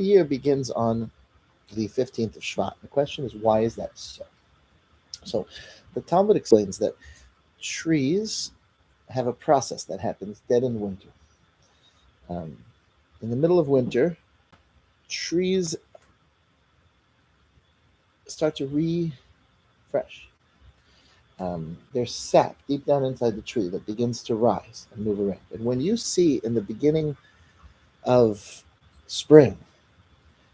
year begins on the 15th of Shvat. The question is, why is that so? So the Talmud explains that trees have a process that happens dead in winter. Um, in the middle of winter, trees start to refresh. There's sap deep down inside the tree that begins to rise and move around. And when you see in the beginning of spring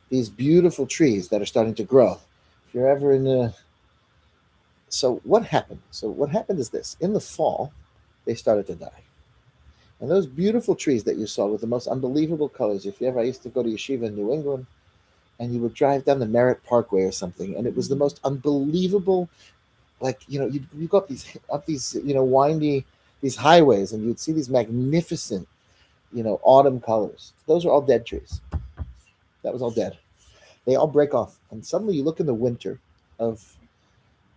these beautiful trees that are starting to grow, if you're ever in a so what happened? So what happened is this: in the fall, they started to die. And those beautiful trees that you saw with the most unbelievable colors. If you ever, I used to go to yeshiva in New England, and you would drive down the Merritt Parkway or something, and it was the most unbelievable. Like you go up these windy these highways, and you'd see these magnificent autumn colors. Those are all dead trees. That was all dead. They all break off, and suddenly you look in the winter of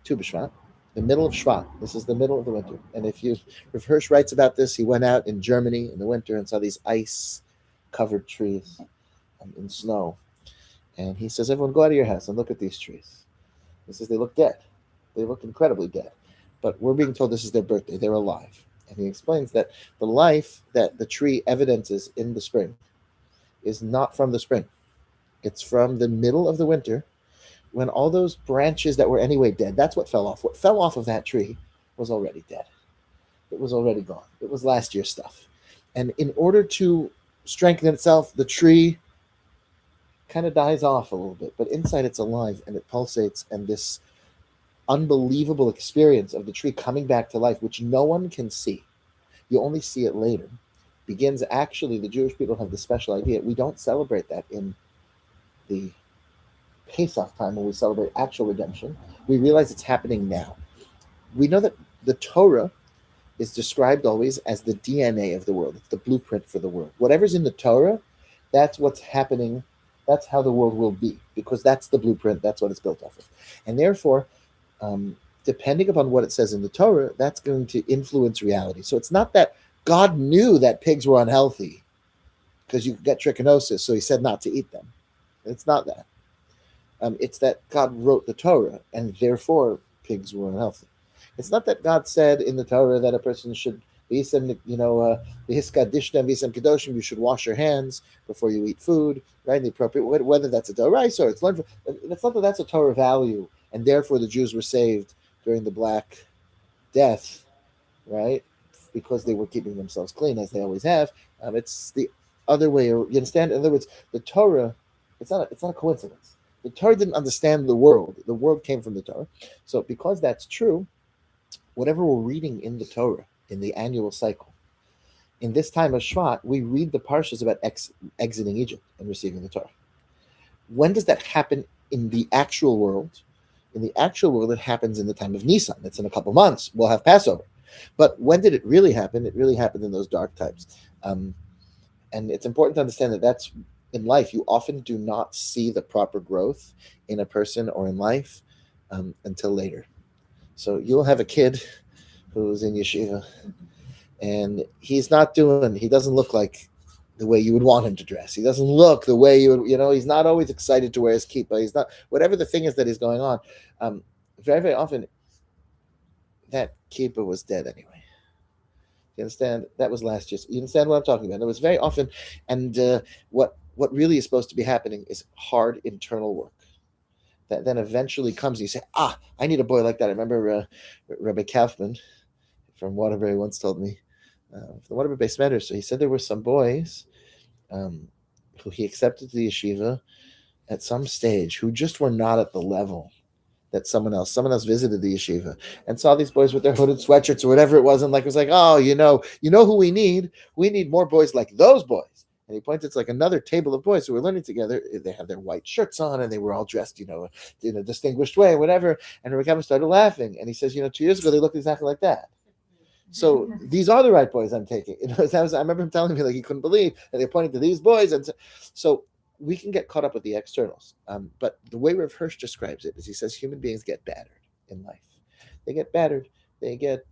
Tu B'Shvat, the middle of Shvat. This is the middle of the winter. And if Hirsch writes about this, he went out in Germany in the winter and saw these ice-covered trees in snow. And he says, everyone go out of your house and look at these trees. He says, they look dead. They look incredibly dead. But we're being told this is their birthday. They're alive. And he explains that the life that the tree evidences in the spring is not from the spring. It's from the middle of the winter, when all those branches that were anyway dead, that's what fell off. What fell off of that tree was already dead. It was already gone. It was last year's stuff. And in order to strengthen itself, the tree kind of dies off a little bit, but inside it's alive and it pulsates, and this unbelievable experience of the tree coming back to life, which no one can see, you only see it later, begins. Actually, the Jewish people have this special idea. We don't celebrate that in the Pesach time when we celebrate actual redemption. We realize it's happening now. We know that the Torah is described always as the DNA of the world. It's the blueprint for the world. Whatever's in the Torah, that's what's happening. That's how the world will be, because that's the blueprint. That's what it's built off of. And therefore, depending upon what it says in the Torah, that's going to influence reality. So it's not that God knew that pigs were unhealthy because you could get trichinosis, so he said not to eat them. It's not that. It's that God wrote the Torah, and therefore pigs were unhealthy. It's not that God said in the Torah that a person should you should wash your hands before you eat food, right? The appropriate, whether that's a Doraisa or it's learned. It's not that that's a Torah value, and therefore the Jews were saved during the Black Death, right? Because they were keeping themselves clean, as they always have. It's the other way. You understand? In other words, the Torah, it's not a coincidence. The Torah didn't understand the world. The world came from the Torah. So because that's true, whatever we're reading in the Torah, in the annual cycle, in this time of Shvat, we read the parshas about exiting Egypt and receiving the Torah. When does that happen in the actual world? In the actual world, it happens in the time of Nisan. It's in a couple months. We'll have Passover. But when did it really happen? It really happened in those dark times. And it's important to understand that that's in life. You often do not see the proper growth in a person or in life until later. So you'll have a kid who's in yeshiva, and he doesn't look like the way you would want him to dress. He doesn't look the way you would, he's not always excited to wear his kippah. He's not, whatever the thing is that is going on. Very, very often, that kippah was dead anyway. You understand? That was last year. You understand what I'm talking about? It was very often, and what really is supposed to be happening is hard internal work that then eventually comes. And you say, I need a boy like that. I remember Rabbi Kaufman from Waterbury once told me, the Waterbury Base Matter. So he said there were some boys who he accepted to the yeshiva at some stage who just were not at the level that someone else visited the yeshiva and saw these boys with their hooded sweatshirts or whatever it was, and it was like, oh, you know who we need more boys like those boys. And he pointed to like another table of boys who were learning together. They had their white shirts on and they were all dressed in a distinguished way, whatever. And Rabbi started laughing, and he says, 2 years ago they looked exactly like that. So these are the right boys I'm taking. I remember him telling me like he couldn't believe, and they pointed to these boys, and so we can get caught up with the externals. But the way Rav Hirsch describes it is he says human beings get battered in life. They get battered. They get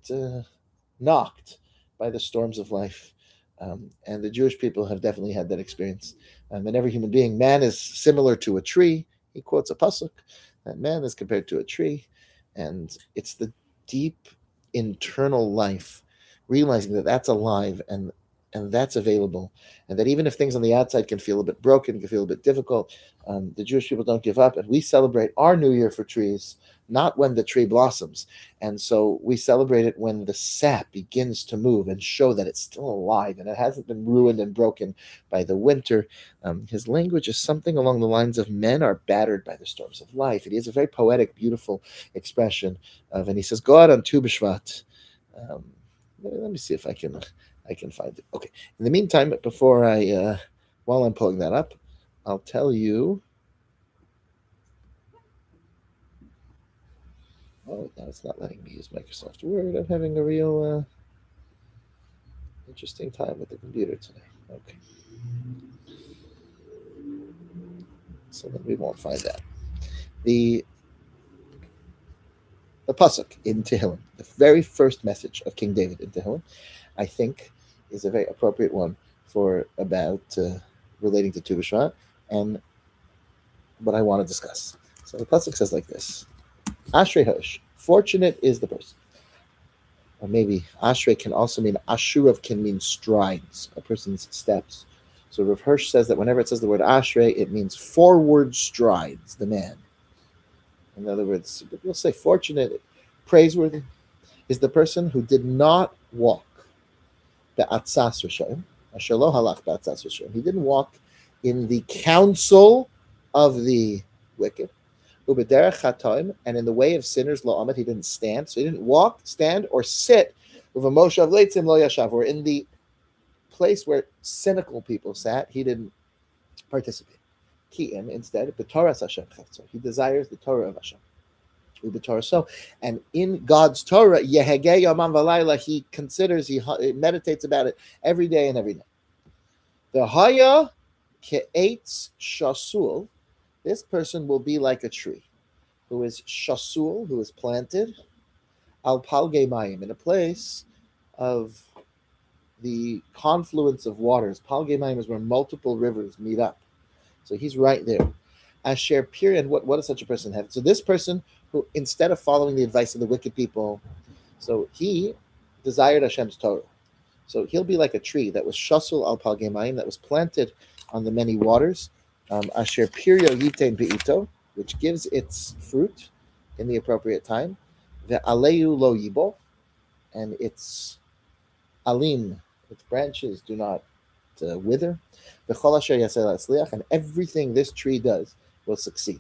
knocked by the storms of life. And the Jewish people have definitely had that experience. And every human being, man is similar to a tree. He quotes a pasuk that man is compared to a tree, and it's the deep internal life, realizing that that's alive and that's available, and that even if things on the outside can feel a bit broken, can feel a bit difficult, the Jewish people don't give up, and we celebrate our New Year for trees not when the tree blossoms. And so we celebrate it when the sap begins to move and show that it's still alive and it hasn't been ruined and broken by the winter. His language is something along the lines of men are battered by the storms of life. It is a very poetic, beautiful expression of, and he says, go out on Tu B'Shvat. Um, let me see if I can find it. Okay. In the meantime, before while I'm pulling that up, I'll tell you. Oh, now it's not letting me use Microsoft Word. I'm having a real interesting time with the computer today. Okay. So then we won't find that. The pasuk in Tehillim, the very first message of King David in Tehillim, I think is a very appropriate one for about relating to Tu B'Shvat and what I want to discuss. So the pasuk says like this: Ashrei Hosh, fortunate is the person. Or maybe Ashrei can also mean Ashurav, can mean strides, a person's steps. So Rav Hirsch says that whenever it says the word Ashrei, it means forward strides, the man. In other words, we'll say fortunate, praiseworthy is the person who did not walk be'atzas Rishayim, asher lo halach be'atzas Rishayim. He didn't walk in the counsel of the wicked. Ubederech chatoim, and in the way of sinners, lo amad, he didn't stand. So he didn't walk, stand, or sit with a moshav leitzim lo yashav, or in the place where cynical people sat, he didn't participate. Ki'im, instead, b'toras Hashem chavtzo, he desires the Torah of Hashem. So, and in God's Torah, yehegeh yomam v'layla, he considers, he meditates about it every day and every night. The haya ke'etz shasul, this person will be like a tree, who is shasul, who is planted, al palgei mayim, in a place of the confluence of waters. Palgei mayim is where multiple rivers meet up. So he's right there. Asher pir, and what does such a person have? So this person who, instead of following the advice of the wicked people, so he desired Hashem's Torah. So he'll be like a tree that was shasul al palgei mayim, that was planted on the many waters. Asher pirio yitein be'ito, which gives its fruit in the appropriate time. Ve'aleyu lo yibo, and its alim, its branches do not wither. V'chol asher yaseh la'atzliach, and everything this tree does will succeed.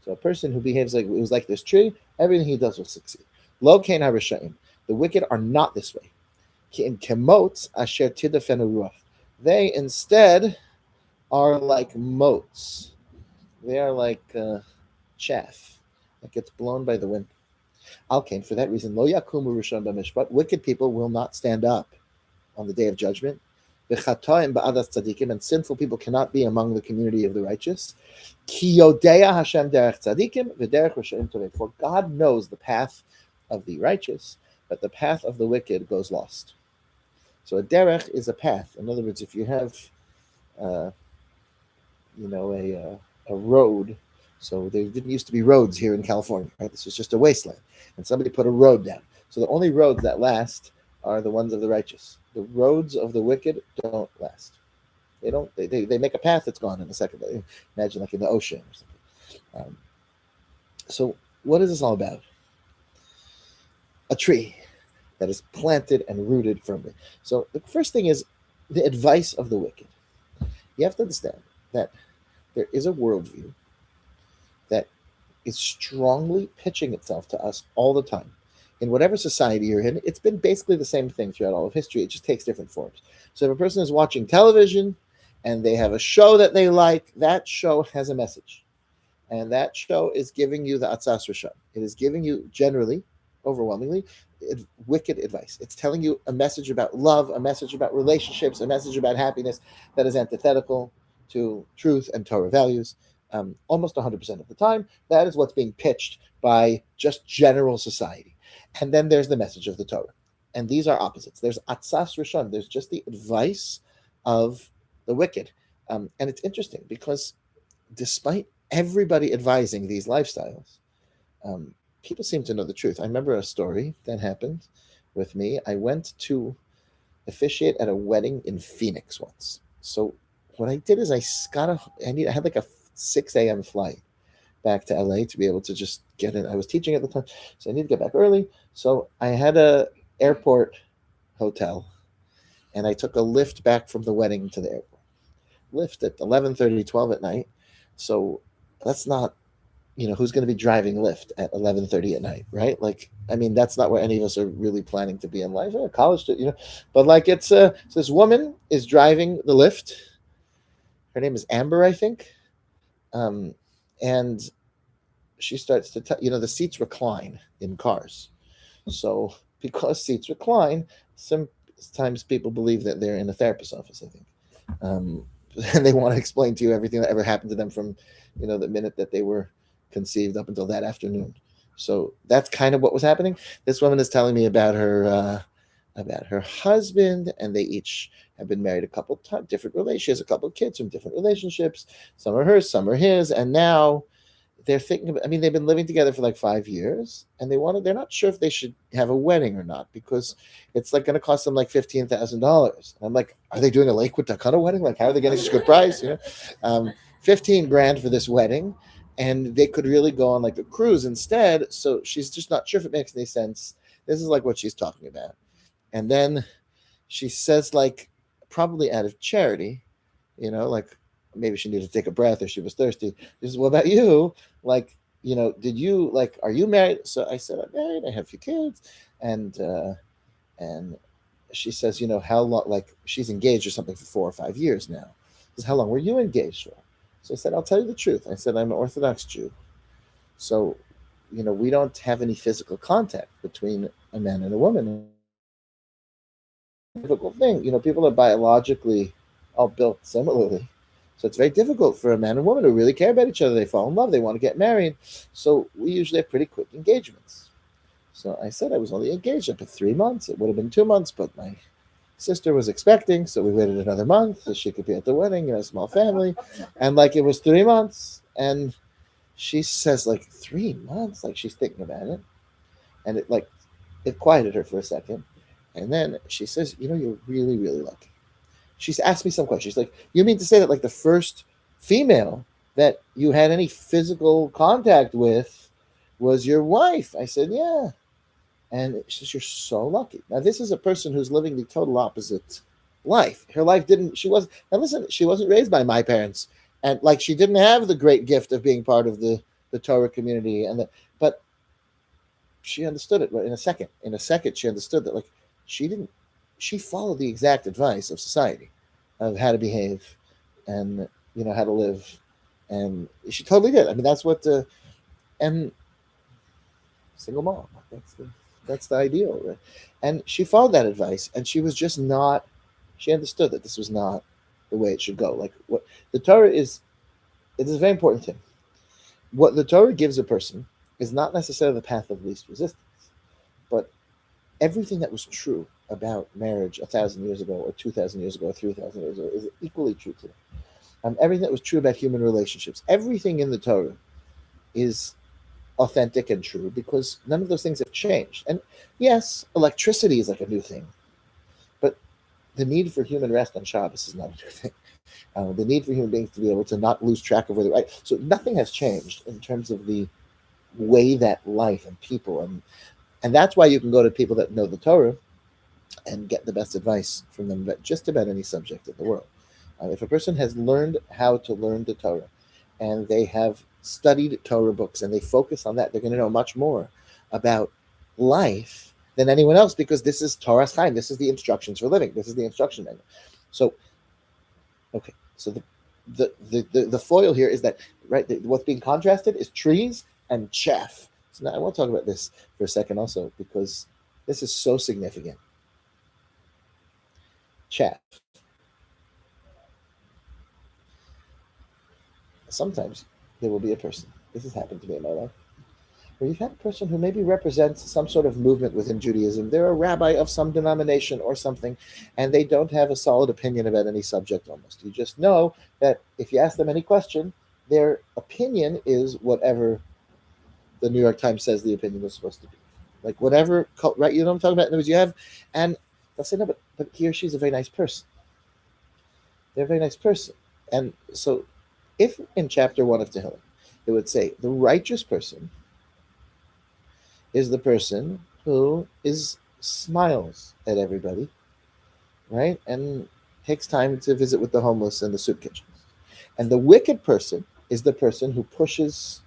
So a person who behaves like, who's like this tree, everything he does will succeed. Lo kein harishayim, the wicked are not this way. Ki in kemot asher tidafenu ruach, they instead are like motes. They are like chaff that gets blown by the wind. Alkain, for that reason, lo yakumu rishon b'mishpat, wicked people will not stand up on the day of judgment. V'chatoim ba'adas tzadikim, and sinful people cannot be among the community of the righteous. Ki yodea Hashem derech tzadikim v'derech rishayim tovei, for God knows the path of the righteous, but the path of the wicked goes lost. So a derech is a path. In other words, if you have a road. So there didn't used to be roads here in California, right? This was just a wasteland, and somebody put a road down. So the only roads that last are the ones of the righteous. The roads of the wicked don't last. They don't. They make a path that's gone in a second. Imagine like in the ocean or something. So what is this all about? A tree that is planted and rooted firmly. So the first thing is the advice of the wicked. You have to understand that there is a worldview that is strongly pitching itself to us all the time. In whatever society you're in, it's been basically the same thing throughout all of history. It just takes different forms. So if a person is watching television and they have a show that they like, that show has a message. And that show is giving you the Atzas Rishon. It is giving you generally, overwhelmingly, wicked advice. It's telling you a message about love, a message about relationships, a message about happiness that is antithetical to truth and Torah values. Almost 100% of the time, that is what's being pitched by just general society. And then there's the message of the Torah. And these are opposites. There's atzas rishon. There's just the advice of the wicked. And it's interesting because despite everybody advising these lifestyles, um, people seem to know the truth. I remember a story that happened with me. I went to officiate at a wedding in Phoenix once. So what I did is I had like a 6 a.m. flight back to LA to be able to just get in. I was teaching at the time, so I needed to get back early. So I had a airport hotel, and I took a lift back from the wedding to the airport. Lift at 11:30, 12 at night. So that's not, who's going to be driving Lyft at 11:30 at night, right? Like, I mean, that's not where any of us are really planning to be in life. College, but like so this woman is driving the Lyft. Her name is Amber, I think. Um, and she starts to tell, the seats recline in cars. So because seats recline, sometimes people believe that they're in a therapist's office, I think. And they want to explain to you everything that ever happened to them from, the minute that they were conceived up until that afternoon. So that's kind of what was happening. This woman is telling me about her husband, and they each have been married a couple times, different relationships, a couple of kids from different relationships. Some are hers, some are his, and now they're thinking about, I mean, they've been living together for like 5 years, and they're not sure if they should have a wedding or not, because it's like going to cost them like $15,000. I'm like, are they doing a Lakewood Takana wedding? Like, how are they getting such a good price? 15 grand for this wedding, and they could really go on like a cruise instead. So she's just not sure if it makes any sense. This is like what she's talking about. And then she says, like, probably out of charity, like maybe she needed to take a breath or she was thirsty. She says, what about you? Like, did you, like, are you married? So I said, I'm married. I have a few kids. And she says, how long, like, she's engaged or something for 4 or 5 years now. She says, how long were you engaged for? So I said, I'll tell you the truth. I said, I'm an Orthodox Jew. So, we don't have any physical contact between a man and a woman. Difficult thing. People are biologically all built similarly. So it's very difficult for a man and woman who really care about each other. They fall in love. They want to get married. So we usually have pretty quick engagements. So I said I was only engaged up to 3 months. It would have been 2 months, but my sister was expecting. So we waited another month so she could be at the wedding in a small family. And like, it was 3 months. And she says, like, 3 months? Like, she's thinking about it. And it quieted her for a second. And then she says, you're really, really lucky. She's asked me some questions. She's like, you mean to say that, like, the first female that you had any physical contact with was your wife? I said, yeah. And she says, you're so lucky. Now, this is a person who's living the total opposite life. Her life and listen, she wasn't raised by my parents. And, like, she didn't have the great gift of being part of the Torah community. But she understood it in a second. In a second, she understood that, like, she followed the exact advice of society of how to behave and, how to live. And she totally did. I mean, that's what and single mom, that's the ideal, right? And she followed that advice, and she was just not, she understood that this was not the way it should go. Like, what the Torah is, it is a very important thing. What the Torah gives a person is not necessarily the path of least resistance, but everything that was true about marriage 1,000 years ago, or 2,000 years ago, or 3,000 years ago is equally true today. Everything that was true about human relationships, everything in the Torah is authentic and true, because none of those things have changed. And yes, electricity is like a new thing, but the need for human rest on Shabbos is not a new thing. The need for human beings to be able to not lose track of where they're right. So nothing has changed in terms of the way that life and people, and that's why you can go to people that know the Torah and get the best advice from them about just about any subject in the world. If a person has learned how to learn the Torah, and they have studied Torah books, and they focus on that, they're going to know much more about life than anyone else, because this is Torah's Chaim. This is the instructions for living. This is the instruction manual. So, okay, so the foil here is that, right, what's being contrasted is trees and chaff. So now I want to talk about this for a second also, because this is so significant. Chaff. Sometimes there will be a person, this has happened to me in my life, where you've had a person who maybe represents some sort of movement within Judaism. They're a rabbi of some denomination or something, and they don't have a solid opinion about any subject almost. You just know that if you ask them any question, their opinion is whatever the New York Times says the opinion is supposed to be. Like whatever, right? You know what I'm talking about? In other words, you have, and they'll say, no, but he or she's a very nice person. They're a very nice person. And so if in chapter 1 of Tehillim, it would say the righteous person is the person who is smiles at everybody, right? And takes time to visit with the homeless and the soup kitchens. And the wicked person is the person who pushes,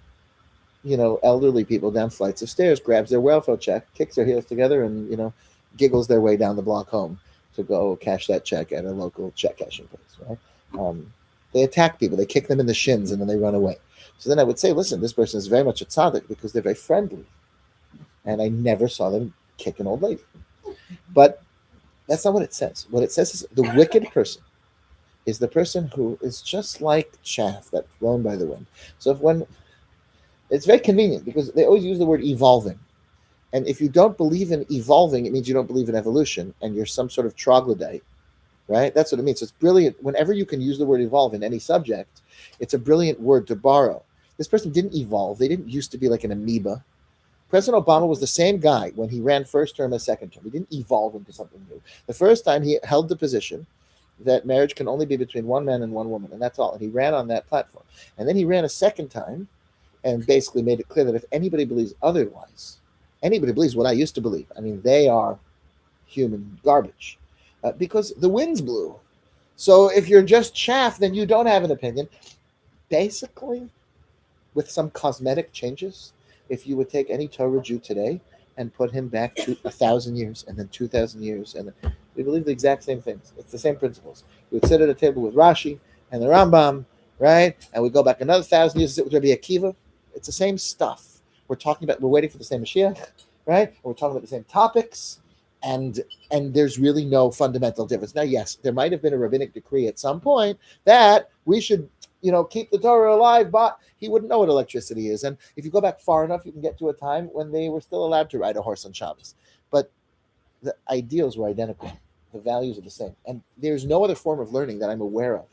elderly people down flights of stairs, grabs their welfare check, kicks their heels together, and giggles their way down the block home to go cash that check at a local check cashing place, right? They attack people, they kick them in the shins, and then they run away. So then I would say, listen, this person is very much a tzaddik because they're very friendly, and I never saw them kick an old lady. But that's not what it says. What it says is the wicked person is the person who is just like chaff that's blown by the wind. So it's very convenient because they always use the word evolving. And if you don't believe in evolving, it means you don't believe in evolution and you're some sort of troglodyte, right? That's what it means. So it's brilliant. Whenever you can use the word evolve in any subject, it's a brilliant word to borrow. This person didn't evolve. They didn't used to be like an amoeba. President Obama was the same guy when he ran first term as second term. He didn't evolve into something new. The first time he held the position that marriage can only be between one man and one woman, and that's all. And he ran on that platform. And then he ran a second time and basically made it clear that if anybody believes otherwise, anybody believes what I used to believe, I mean, they are human garbage because the winds blew. So if you're just chaff, then you don't have an opinion. Basically, with some cosmetic changes, if you would take any Torah Jew today and put him back to 1,000 years and then 2,000 years, and we believe the exact same things. It's the same principles. We would sit at a table with Rashi and the Rambam, right? And we go back another 1,000 years to sit with Rabbi Akiva. It's the same stuff. We're waiting for the same Mashiach, right? And we're talking about the same topics, and there's really no fundamental difference. Now, yes, there might have been a rabbinic decree at some point that we should keep the Torah alive, but he wouldn't know what electricity is. And if you go back far enough, you can get to a time when they were still allowed to ride a horse on Shabbos. But the ideals were identical. The values are the same. And there's no other form of learning that I'm aware of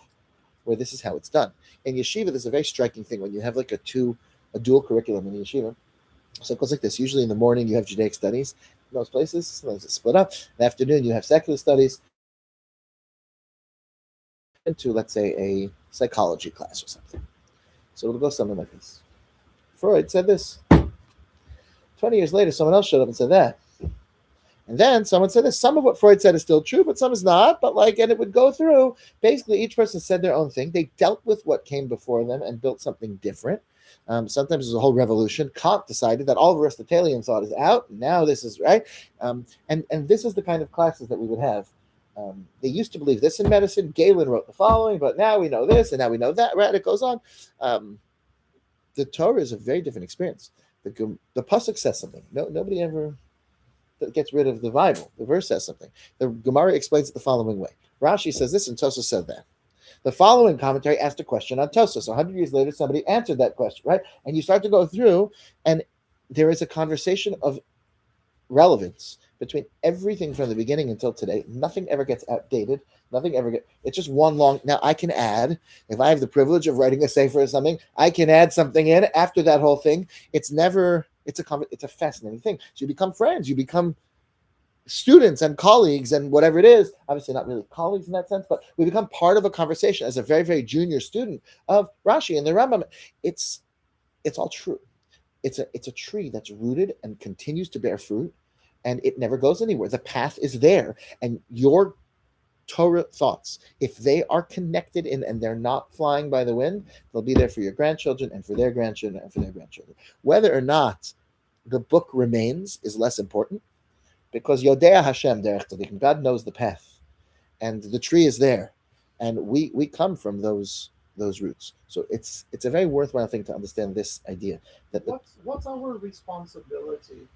where this is how it's done. In yeshiva, there's a very striking thing when you have like a dual curriculum in yeshiva. So it goes like this. Usually in the morning, you have Judaic studies. In most places, sometimes it's split up. In the afternoon, you have secular studies. Into, let's say, a psychology class or something. So it'll go something like this. Freud said this. 20 years later, someone else showed up and said that. And then someone said this. Some of what Freud said is still true, but some is not. But and it would go through. Basically, each person said their own thing. They dealt with what came before them and built something different. Sometimes there's a whole revolution. Kant decided that all of Aristotelian thought is out. Now this is right. And this is the kind of classes that we would have. They used to believe this in medicine. Galen wrote the following, but now we know this and now we know that. Right? It goes on. The Torah is a very different experience. The pasuk says something. Nobody ever gets rid of the Bible. The verse says something. The Gemara explains it the following way. Rashi says this, and Tosfos said that. The following commentary asked a question on Tosfos. 100 years later, somebody answered that question, right? And you start to go through, and there is a conversation of relevance between everything from the beginning until today. Nothing ever gets outdated. It's just one long. Now I can add, if I have the privilege of writing a sefer or something, I can add something in after that whole thing. It's a fascinating thing. So you become friends, you become students and colleagues and whatever it is. Obviously not really colleagues in that sense, but we become part of a conversation as a very, very junior student of Rashi and the Rambam. It's all true. It's a tree that's rooted and continues to bear fruit, and it never goes anywhere. The path is there, and your Torah thoughts, if they are connected in and they're not flying by the wind, they'll be there for your grandchildren and for their grandchildren and for their grandchildren. Whether or not the book remains is less important, because Yodea Hashem derech tzadikim, God knows the path, and the tree is there, and we come from those roots. So it's a very worthwhile thing to understand this idea that what's our responsibility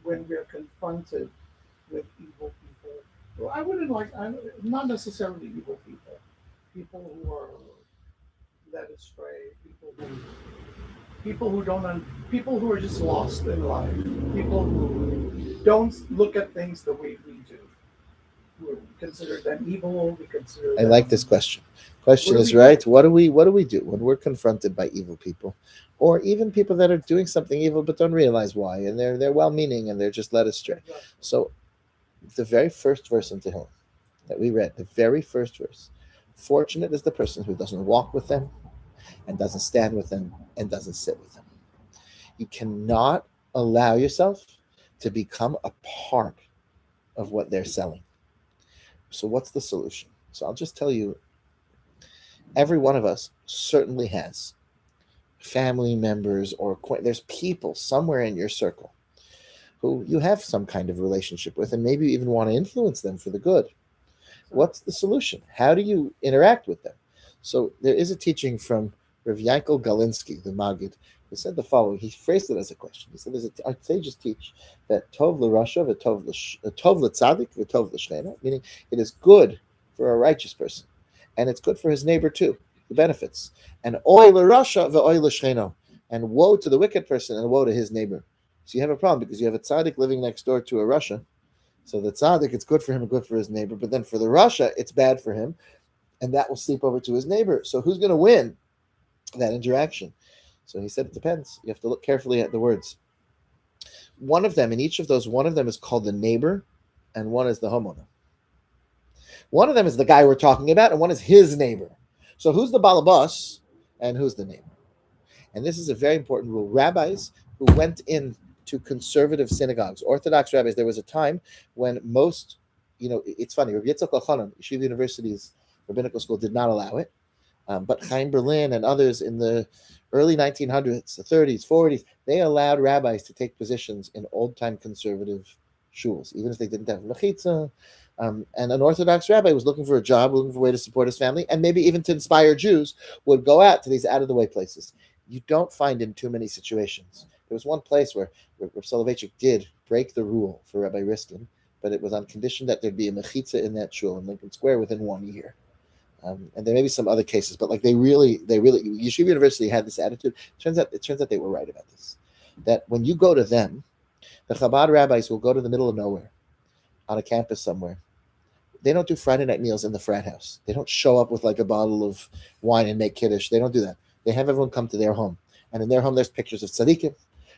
when we're confronted with evil people? Well, not necessarily evil people who are led astray, people who people who people who are just lost in life, people who don't look at things the way we do. We consider them evil. We consider I like this them. question. Where Question do is we go? right. What do we do when we're confronted by evil people, or even people that are doing something evil but don't realize why, and they're well meaning and they're just led astray. Exactly. So the very first verse in Tehillim that we read, the very first verse, fortunate is the person who doesn't walk with them and doesn't stand with them and doesn't sit with them. You cannot allow yourself to become a part of what they're selling. So what's the solution? So I'll just tell you, every one of us certainly has family members or there's people somewhere in your circle who you have some kind of relationship with, and maybe you even want to influence them for the good. So, What's the solution? How do you interact with them? So there is a teaching from Rav Yankel Galinsky, the Maggid, who said the following. He phrased it as a question. He said, "Our sages teach that tov l'rasha tov l'tzadik v'tov l'shchena," meaning it is good for a righteous person, and it's good for his neighbor too, the benefits. And oy l'rasha v'oy l'shcheno, and woe to the wicked person and woe to his neighbor. So you have a problem because you have a tzaddik living next door to a Russia. So the tzaddik, it's good for him and good for his neighbor, but then for the Russia, it's bad for him, and that will seep over to his neighbor. So who's going to win that interaction? So he said it depends. You have to look carefully at the words. One of them, in each of those, one of them is called the neighbor, and one is the homeowner. One of them is the guy we're talking about, and one is his neighbor. So who's the balabas, and who's the neighbor? And this is a very important rule. Rabbis who went in to conservative synagogues, Orthodox rabbis, there was a time when most, it's funny, Rabbi Yitzchak Elchanan, Yeshiva University's rabbinical school, did not allow it. But Chaim Berlin and others in the early 1900s, the 30s, 40s, they allowed rabbis to take positions in old-time conservative shuls, even if they didn't have mechitza. And an Orthodox rabbi was looking for a job, looking for a way to support his family, and maybe even to inspire Jews, would go out to these out-of-the-way places. You don't find in too many situations. There was one place where Reb Soloveitchik did break the rule for Rabbi Riskin, but it was on condition that there'd be a mechitza in that shul in Lincoln Square within 1 year. And there may be some other cases, but like they really, Yeshiva University had this attitude. It turns out they were right about this. That when you go to them, the Chabad rabbis will go to the middle of nowhere, on a campus somewhere. They don't do Friday night meals in the frat house. They don't show up with like a bottle of wine and make kiddush. They don't do that. They have everyone come to their home, and in their home there's pictures of tzaddikim,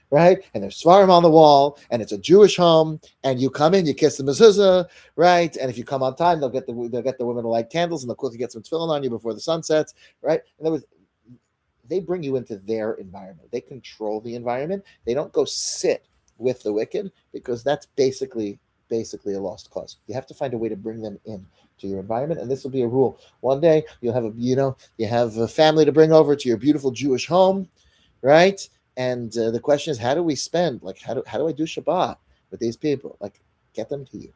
right? And there's svarim on the wall, and it's a Jewish home. And you come in, you kiss the mezuzah, right? And if you come on time, they'll get the women to light candles, and they'll quickly get some tefillin on you before the sun sets, right? In other words, they bring you into their environment. They control the environment. They don't go sit with the wicked, because that's basically a lost cause. You have to find a way to bring them in to your environment, and this will be a rule. One day you'll have you have a family to bring over to your beautiful Jewish home, right? And the question is, how do we spend? Like, how do I do Shabbat with these people? Like, get them to you,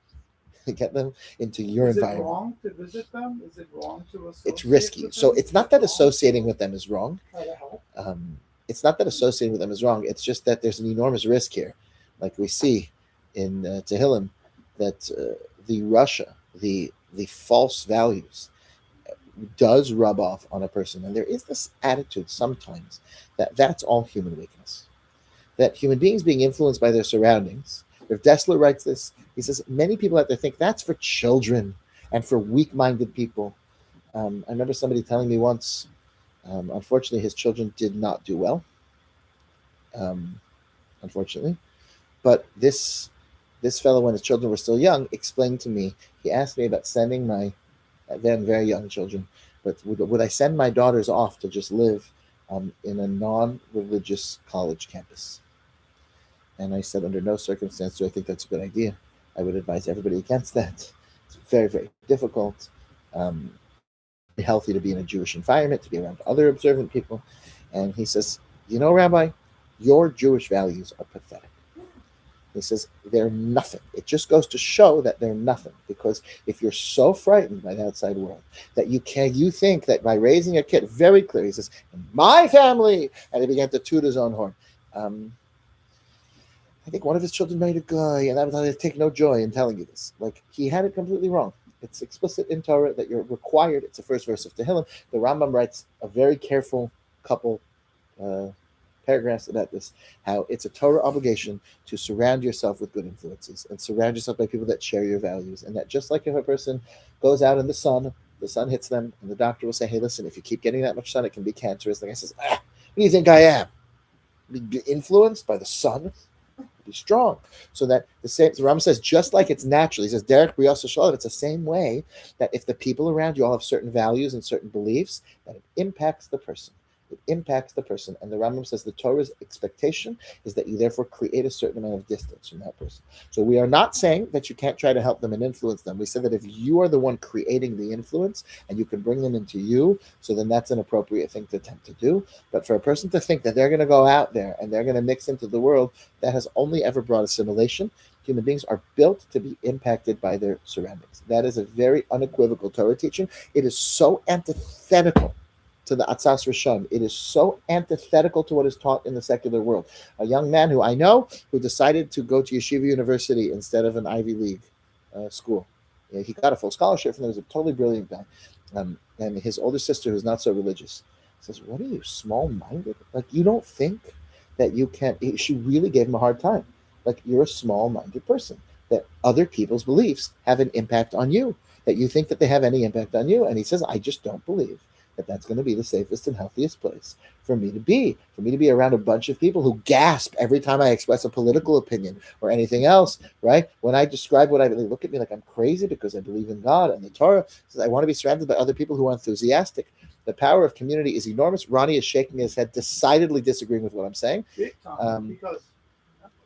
get them into your Is it environment. wrong to visit them? Is it wrong to associate? It's risky. With So them? it's not that associating with them is wrong. Try to help. It's not that associating with them is wrong. It's just that there's an enormous risk here, like we see in Tehillim, that the Russia, the false values, does rub off on a person, and there is this attitude sometimes that that's all human weakness, that human beings being influenced by their surroundings. If Dessler writes this, he says many people out there think that's for children and for weak-minded people. I remember somebody telling me once, unfortunately, his children did not do well. Unfortunately, but this fellow, when his children were still young, explained to me. He asked me about sending my then very young children, but would I send my daughters off to just live in a non-religious college campus? And I said, under no circumstance do I think that's a good idea. I would advise everybody against that. It's very, very difficult. Very healthy to be in a Jewish environment, to be around other observant people. And he says, Rabbi, your Jewish values are pathetic. He says they're nothing. It just goes to show that they're nothing, because if you're so frightened by the outside world that you think that by raising a kid, very clear, he says, my family, and he began to toot his own horn. I think one of his children married a guy, and I take no joy in telling you this. Like, he had it completely wrong. It's explicit in Torah that you're required. It's the first verse of Tehillim. The Rambam writes a very careful couple paragraphs about this, how it's a Torah obligation to surround yourself with good influences and surround yourself by people that share your values. And that just like if a person goes out in the sun hits them, and the doctor will say, hey, listen, if you keep getting that much sun, it can be cancerous. The guy says, what do you think I am? Be influenced by the sun? Be strong. So that the same, the Rambam says, just like it's natural, he says, Derek Brios Shalom, it's the same way that if the people around you all have certain values and certain beliefs, that it impacts the person. It impacts the person. And the Rambam says the Torah's expectation is that you therefore create a certain amount of distance from that person. So we are not saying that you can't try to help them and influence them. We said that if you are the one creating the influence and you can bring them into you, so then that's an appropriate thing to attempt to do. But for a person to think that they're going to go out there and they're going to mix into the world, that has only ever brought assimilation. Human beings are built to be impacted by their surroundings. That is a very unequivocal Torah teaching. It is so antithetical to the Atzas Rishon. It is so antithetical to what is taught in the secular world. A young man who I know who decided to go to Yeshiva University instead of an Ivy League school. He got a full scholarship from there. He was a totally brilliant guy. And his older sister, who's not so religious, says, what are you, small-minded? Like, you don't think that you can... She really gave him a hard time. Like, you're a small-minded person. That other people's beliefs have an impact on you. That you think that they have any impact on you. And he says, I just don't believe that that's going to be the safest and healthiest place for me to be around a bunch of people who gasp every time I express a political opinion or anything else, right? When I describe what I believe, they look at me like I'm crazy because I believe in God and the Torah. Says I want to be surrounded by other people who are enthusiastic. The power of community is enormous. Ronnie is shaking his head, decidedly disagreeing with what I'm saying.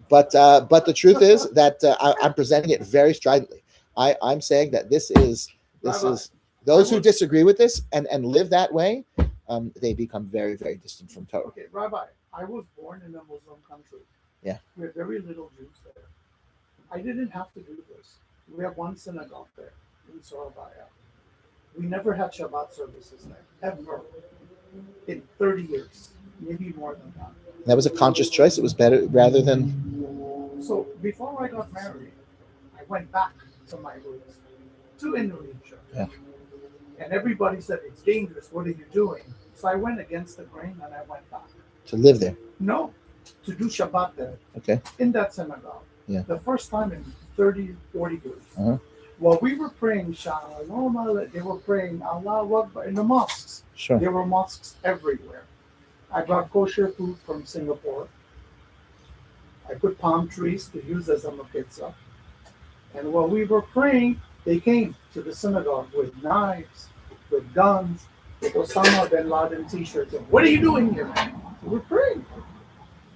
But the truth is that I'm presenting it very stridently. I'm saying that this is those who disagree with this and live that way, they become very, very distant from Torah. Okay, Rabbi, I was born in a Muslim country. Yeah. We have very little Jews there. I didn't have to do this. We have one synagogue there in Surabaya. We never had Shabbat services there, ever, in 30 years, maybe more than that. That was a conscious choice. It was better rather than... So before I got married, I went back to my roots, to Indonesia. Yeah. And everybody said, it's dangerous. What are you doing? So I went against the grain and I went back. To live there? No, to do Shabbat there. Okay. In that synagogue. Yeah. The first time in 30, 40 years. Uh-huh. While we were praying Shalom Aleichem, they were praying Allahu Akbar in the mosques. Sure. There were mosques everywhere. I brought kosher food from Singapore. I put palm trees to use as a makitza. And while we were praying, they came to the synagogue with knives, with guns, with Osama bin Laden t-shirts. And, what are you doing here? We're praying.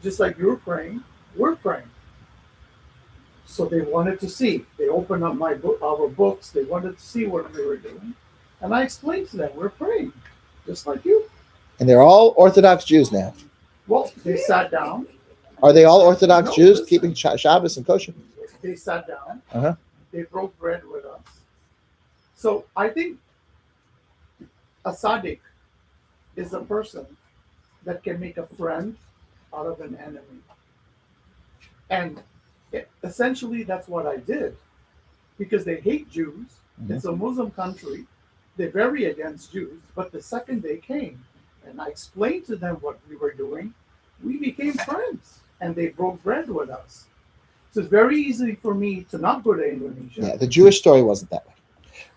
Just like you're praying, we're praying. So they wanted to see. They opened up our books. They wanted to see what we were doing. And I explained to them, we're praying, just like you. And they're all Orthodox Jews now. Well, they sat down. Are they all Orthodox Jews keeping Shabbos and kosher? They sat down. Uh-huh. They broke bread with us. So I think a tzaddik is a person that can make a friend out of an enemy. And essentially that's what I did. Because they hate Jews. Mm-hmm. It's a Muslim country. They're very against Jews. But the second they came, and I explained to them what we were doing, we became friends. And they broke bread with us. So it's very easy for me to not go to Indonesia. Yeah, the Jewish story wasn't that way.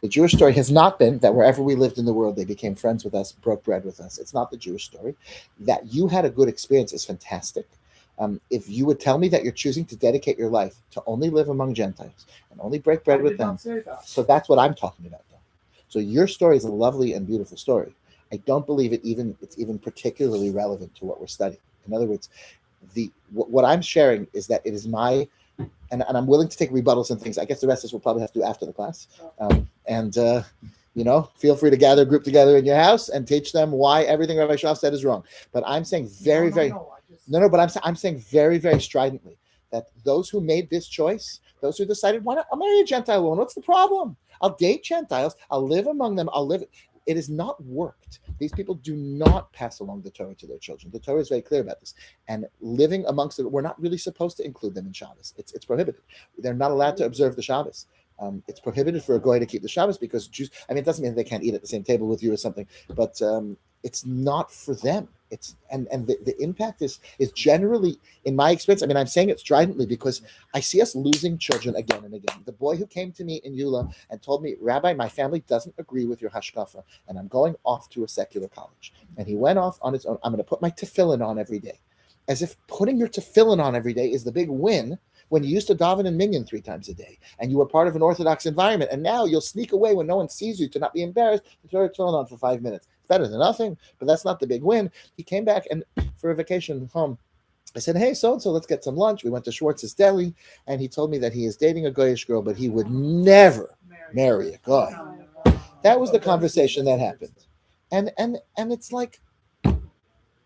The Jewish story has not been that wherever we lived in the world, they became friends with us, broke bread with us. It's not the Jewish story. That you had a good experience is fantastic. If you would tell me that you're choosing to dedicate your life to only live among Gentiles and only break bread with them, so that's what I'm talking about. Though. So your story is a lovely and beautiful story. I don't believe it's even particularly relevant to what we're studying. In other words, what I'm sharing is that it is my, and I'm willing to take rebuttals and things. I guess the rest of us will probably have to do after the class. Feel free to gather a group together in your house and teach them why everything Rabbi Schaff said is wrong. But I'm saying but I'm saying very, very stridently that those who made this choice, those who decided, why not? I'll marry a Gentile woman. What's the problem? I'll date Gentiles. I'll live among them. It has not worked. These people do not pass along the Torah to their children. The Torah is very clear about this. And living amongst them, we're not really supposed to include them in Shabbos. It's prohibited. They're not allowed to observe the Shabbos. It's prohibited for a goy to keep the Shabbos because Jews, it doesn't mean they can't eat at the same table with you or something, but it's not for them. It's and the impact is generally, in my experience. I mean, I'm saying it stridently because I see us losing children again and again. The boy who came to me in Eula and told me, Rabbi, my family doesn't agree with your hashkafa, and I'm going off to a secular college. And he went off on his own. I'm going to put my tefillin on every day, as if putting your tefillin on every day is the big win when you used to daven and minyan 3 times a day, and you were part of an Orthodox environment, and now you'll sneak away when no one sees you to not be embarrassed to throw your tefillin on for 5 minutes. It's better than nothing, but that's not the big win. He came back and for a vacation home. I said, hey, so-and-so, let's get some lunch. We went to Schwartz's Deli, and he told me that he is dating a Goyish girl, but he would never marry a Goy. That was the conversation that happened. And it's like,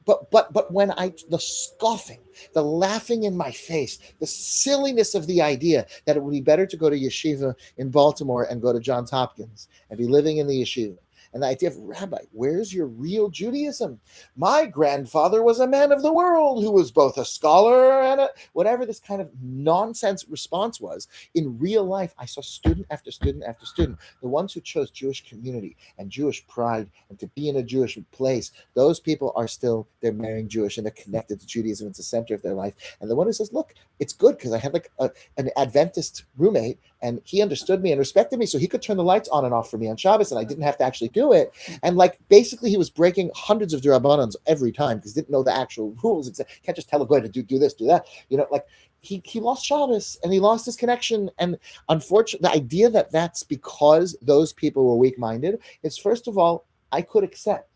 but when the scoffing, the laughing in my face, the silliness of the idea that it would be better to go to yeshiva in Baltimore and go to Johns Hopkins and be living in the yeshiva. And the idea of, Rabbi, where's your real Judaism? My grandfather was a man of the world who was both a scholar and whatever this kind of nonsense response was. In real life, I saw student after student after student. The ones who chose Jewish community and Jewish pride and to be in a Jewish place, those people are still, they're marrying Jewish and they're connected to Judaism. It's the center of their life. And the one who says, look, it's good because I had like an Adventist roommate and he understood me and respected me, so he could turn the lights on and off for me on Shabbos, and I didn't have to actually do it. And like basically, he was breaking hundreds of d'Rabbanans every time because he didn't know the actual rules. You can't just tell a guy to do this, do that. Like he lost Shabbos and he lost his connection. And unfortunately, the idea that that's because those people were weak-minded is, first of all, I could accept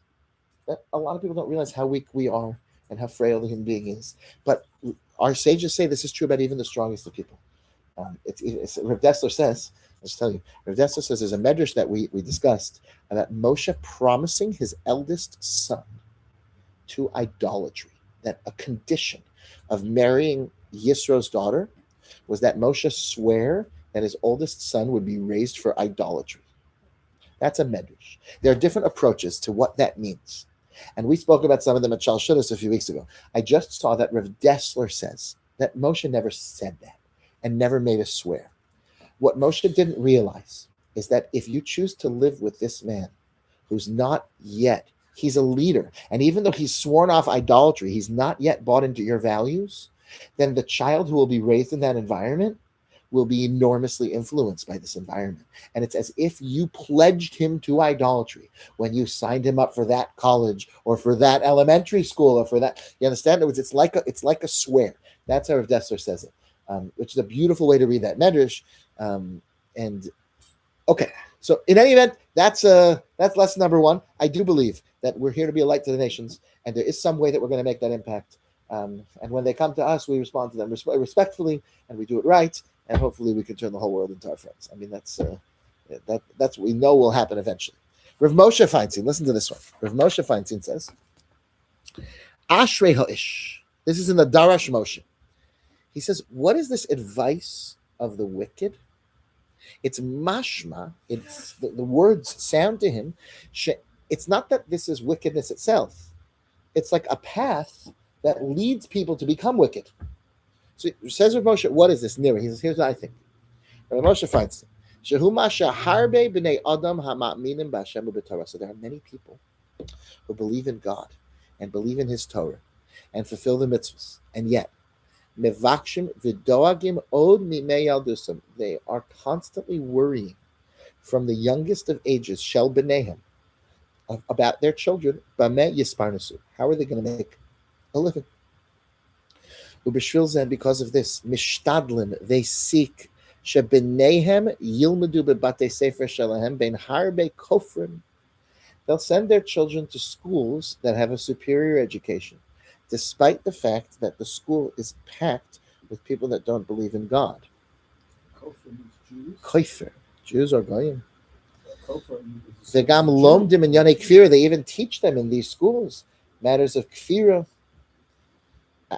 that a lot of people don't realize how weak we are and how frail the human being is. But our sages say this is true about even the strongest of people. Rav Dessler says, I'll just tell you, Rav Dessler says there's a medrash that we discussed about Moshe promising his eldest son to idolatry, that a condition of marrying Yisro's daughter was that Moshe swear that his oldest son would be raised for idolatry. That's a medrash. There are different approaches to what that means. And we spoke about some of them at Shal Shudas a few weeks ago. I just saw that Rav Dessler says that Moshe never said that and never made a swear. What Moshe didn't realize is that if you choose to live with this man who's not yet, he's a leader, and even though he's sworn off idolatry, he's not yet bought into your values, then the child who will be raised in that environment will be enormously influenced by this environment. And it's as if you pledged him to idolatry when you signed him up for that college or for that elementary school or for that. You understand? It's like a swear. That's how Rav Dessler says it. Which is a beautiful way to read that medrash. And okay, so in any event, that's lesson number one. I do believe that we're here to be a light to the nations, and there is some way that we're going to make that impact. And when they come to us, we respond to them respectfully, and we do it right, and hopefully we can turn the whole world into our friends. I mean, that's what we know will happen eventually. Rav Moshe Feinstein, listen to this one. Rav Moshe Feinstein says, Ashrei Ha'ish. This is in the Darash Moshe. He says, what is this advice of the wicked? It's mashma. It's the words sound to him. It's not that this is wickedness itself. It's like a path that leads people to become wicked. So it says Rav Moshe, what is this? Nira. He says, here's what I think. Rav Moshe finds it. So there are many people who believe in God and believe in His Torah and fulfill the mitzvahs, and yet Mevakshim v'doagim od mimei yaldusam. They are constantly worrying from the youngest of ages, shel b'neihem, about their children. Bameh yisparnasu. How are they going to make a living? Ubeshvil zeh, because of this, mishtadlim, they seek sheb'neihem yilmedu bebate sefer shelahem ben harbe kofrim. They'll send their children to schools that have a superior education, despite the fact that the school is packed with people that don't believe in God. Kofer. Jews are goyim. They even teach them in these schools matters of kfira.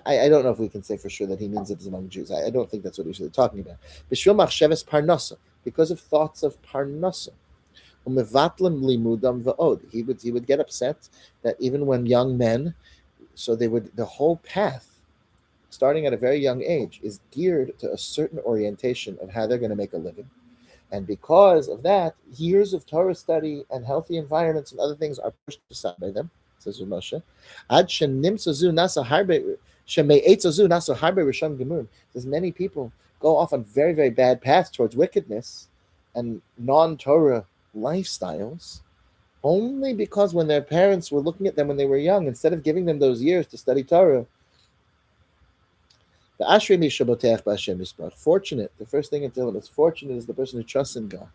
I don't know if we can say for sure that he means it is among Jews. I don't think that's what he's really talking about. B'shvil machsheves parnasa, because of thoughts of parnasa. Umevatlim limudam va'od. He would get upset that even when young men, so the whole path, starting at a very young age, is geared to a certain orientation of how they're going to make a living. And because of that, years of Torah study and healthy environments and other things are pushed aside by them. says Rav Moshe. Ad shenimtzazu nasa harbe sheme'etzazu nasa harbe rishon gemur. Says many people go off on very, very bad paths towards wickedness and non-Torah lifestyles only because when their parents were looking at them when they were young, instead of giving them those years to study Torah, the Ashrei Mishaboteach B'Hashem Yisparach. Fortunate, the first thing in Tehillim is fortunate is the person who trusts in God.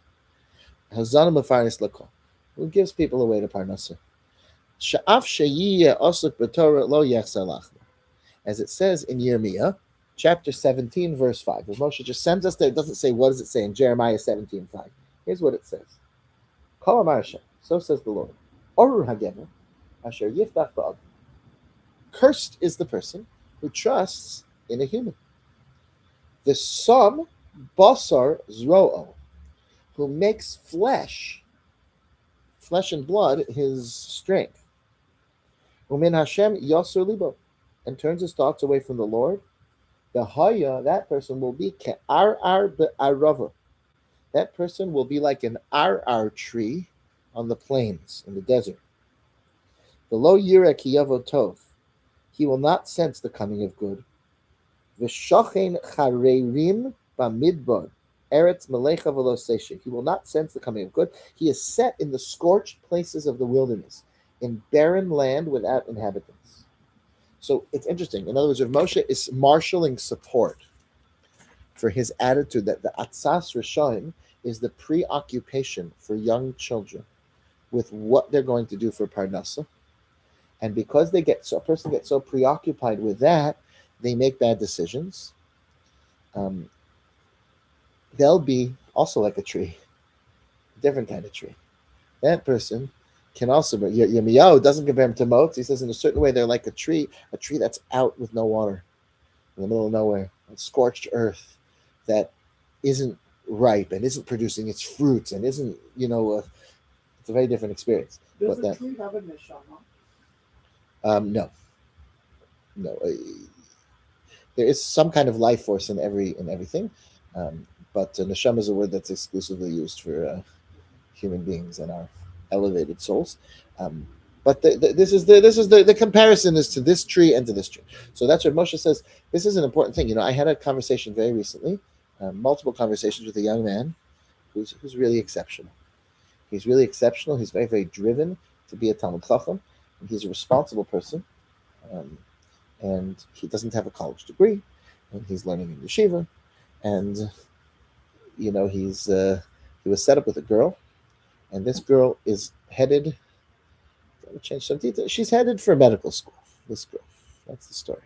Hazana Mefaris Lakol, who gives people a way to Parnasa. Sha'af Sheyiyeh Osuk B'Torah Lo Yechzalach. As it says in Yirmiyah, chapter 17, verse 5. Well, Moshe just sends us there. It doesn't say, what does it say in Jeremiah 17:5? Here's what it says. Kol Amar Hashem, so says the Lord. Orur HaGever, Asher Yiftach Ba'ad. Cursed is the person who trusts in a human. The Som Basar Zro'o, who makes flesh and blood, his strength. Umin Hashem Yosur Libo, and turns his thoughts away from the Lord. The Haya, that person will be Ke'ar Be'arava. That person will be like an Ar tree on the plains, in the desert. The Lo Yireh Ki Yavo Tov, he will not sense the coming of good. V'shochen Chareirim Bamidbar, Eretz Melecha V'lo Seshe, he will not sense the coming of good. He is set in the scorched places of the wilderness, in barren land without inhabitants. So it's interesting. In other words, Rav Moshe is marshaling support for his attitude that the Atzas Rishonim is the preoccupation for young children with what they're going to do for Parnasa. And because a person gets so preoccupied with that, they make bad decisions. They'll be also like a tree, a different kind of tree. That person can also be, Yirmiyahu doesn't compare him to Motz. He says in a certain way they're like a tree that's out with no water, in the middle of nowhere, on scorched earth, that isn't ripe and isn't producing its fruits and isn't, it's a very different experience. Does a tree have a neshama? No. There is some kind of life force in everything, but neshama is a word that's exclusively used for human beings and our elevated souls. But this is the comparison is to this tree and to this tree. So that's what Moshe says. This is an important thing. I had a conversation very recently, multiple conversations with a young man who's really exceptional. He's really exceptional. He's very, very driven to be a Talmud Chacham. And he's a responsible person. And he doesn't have a college degree. And he's learning in yeshiva. And, he was set up with a girl. And this girl is headed, I'm going to change some details. She's headed for medical school. This girl. That's the story.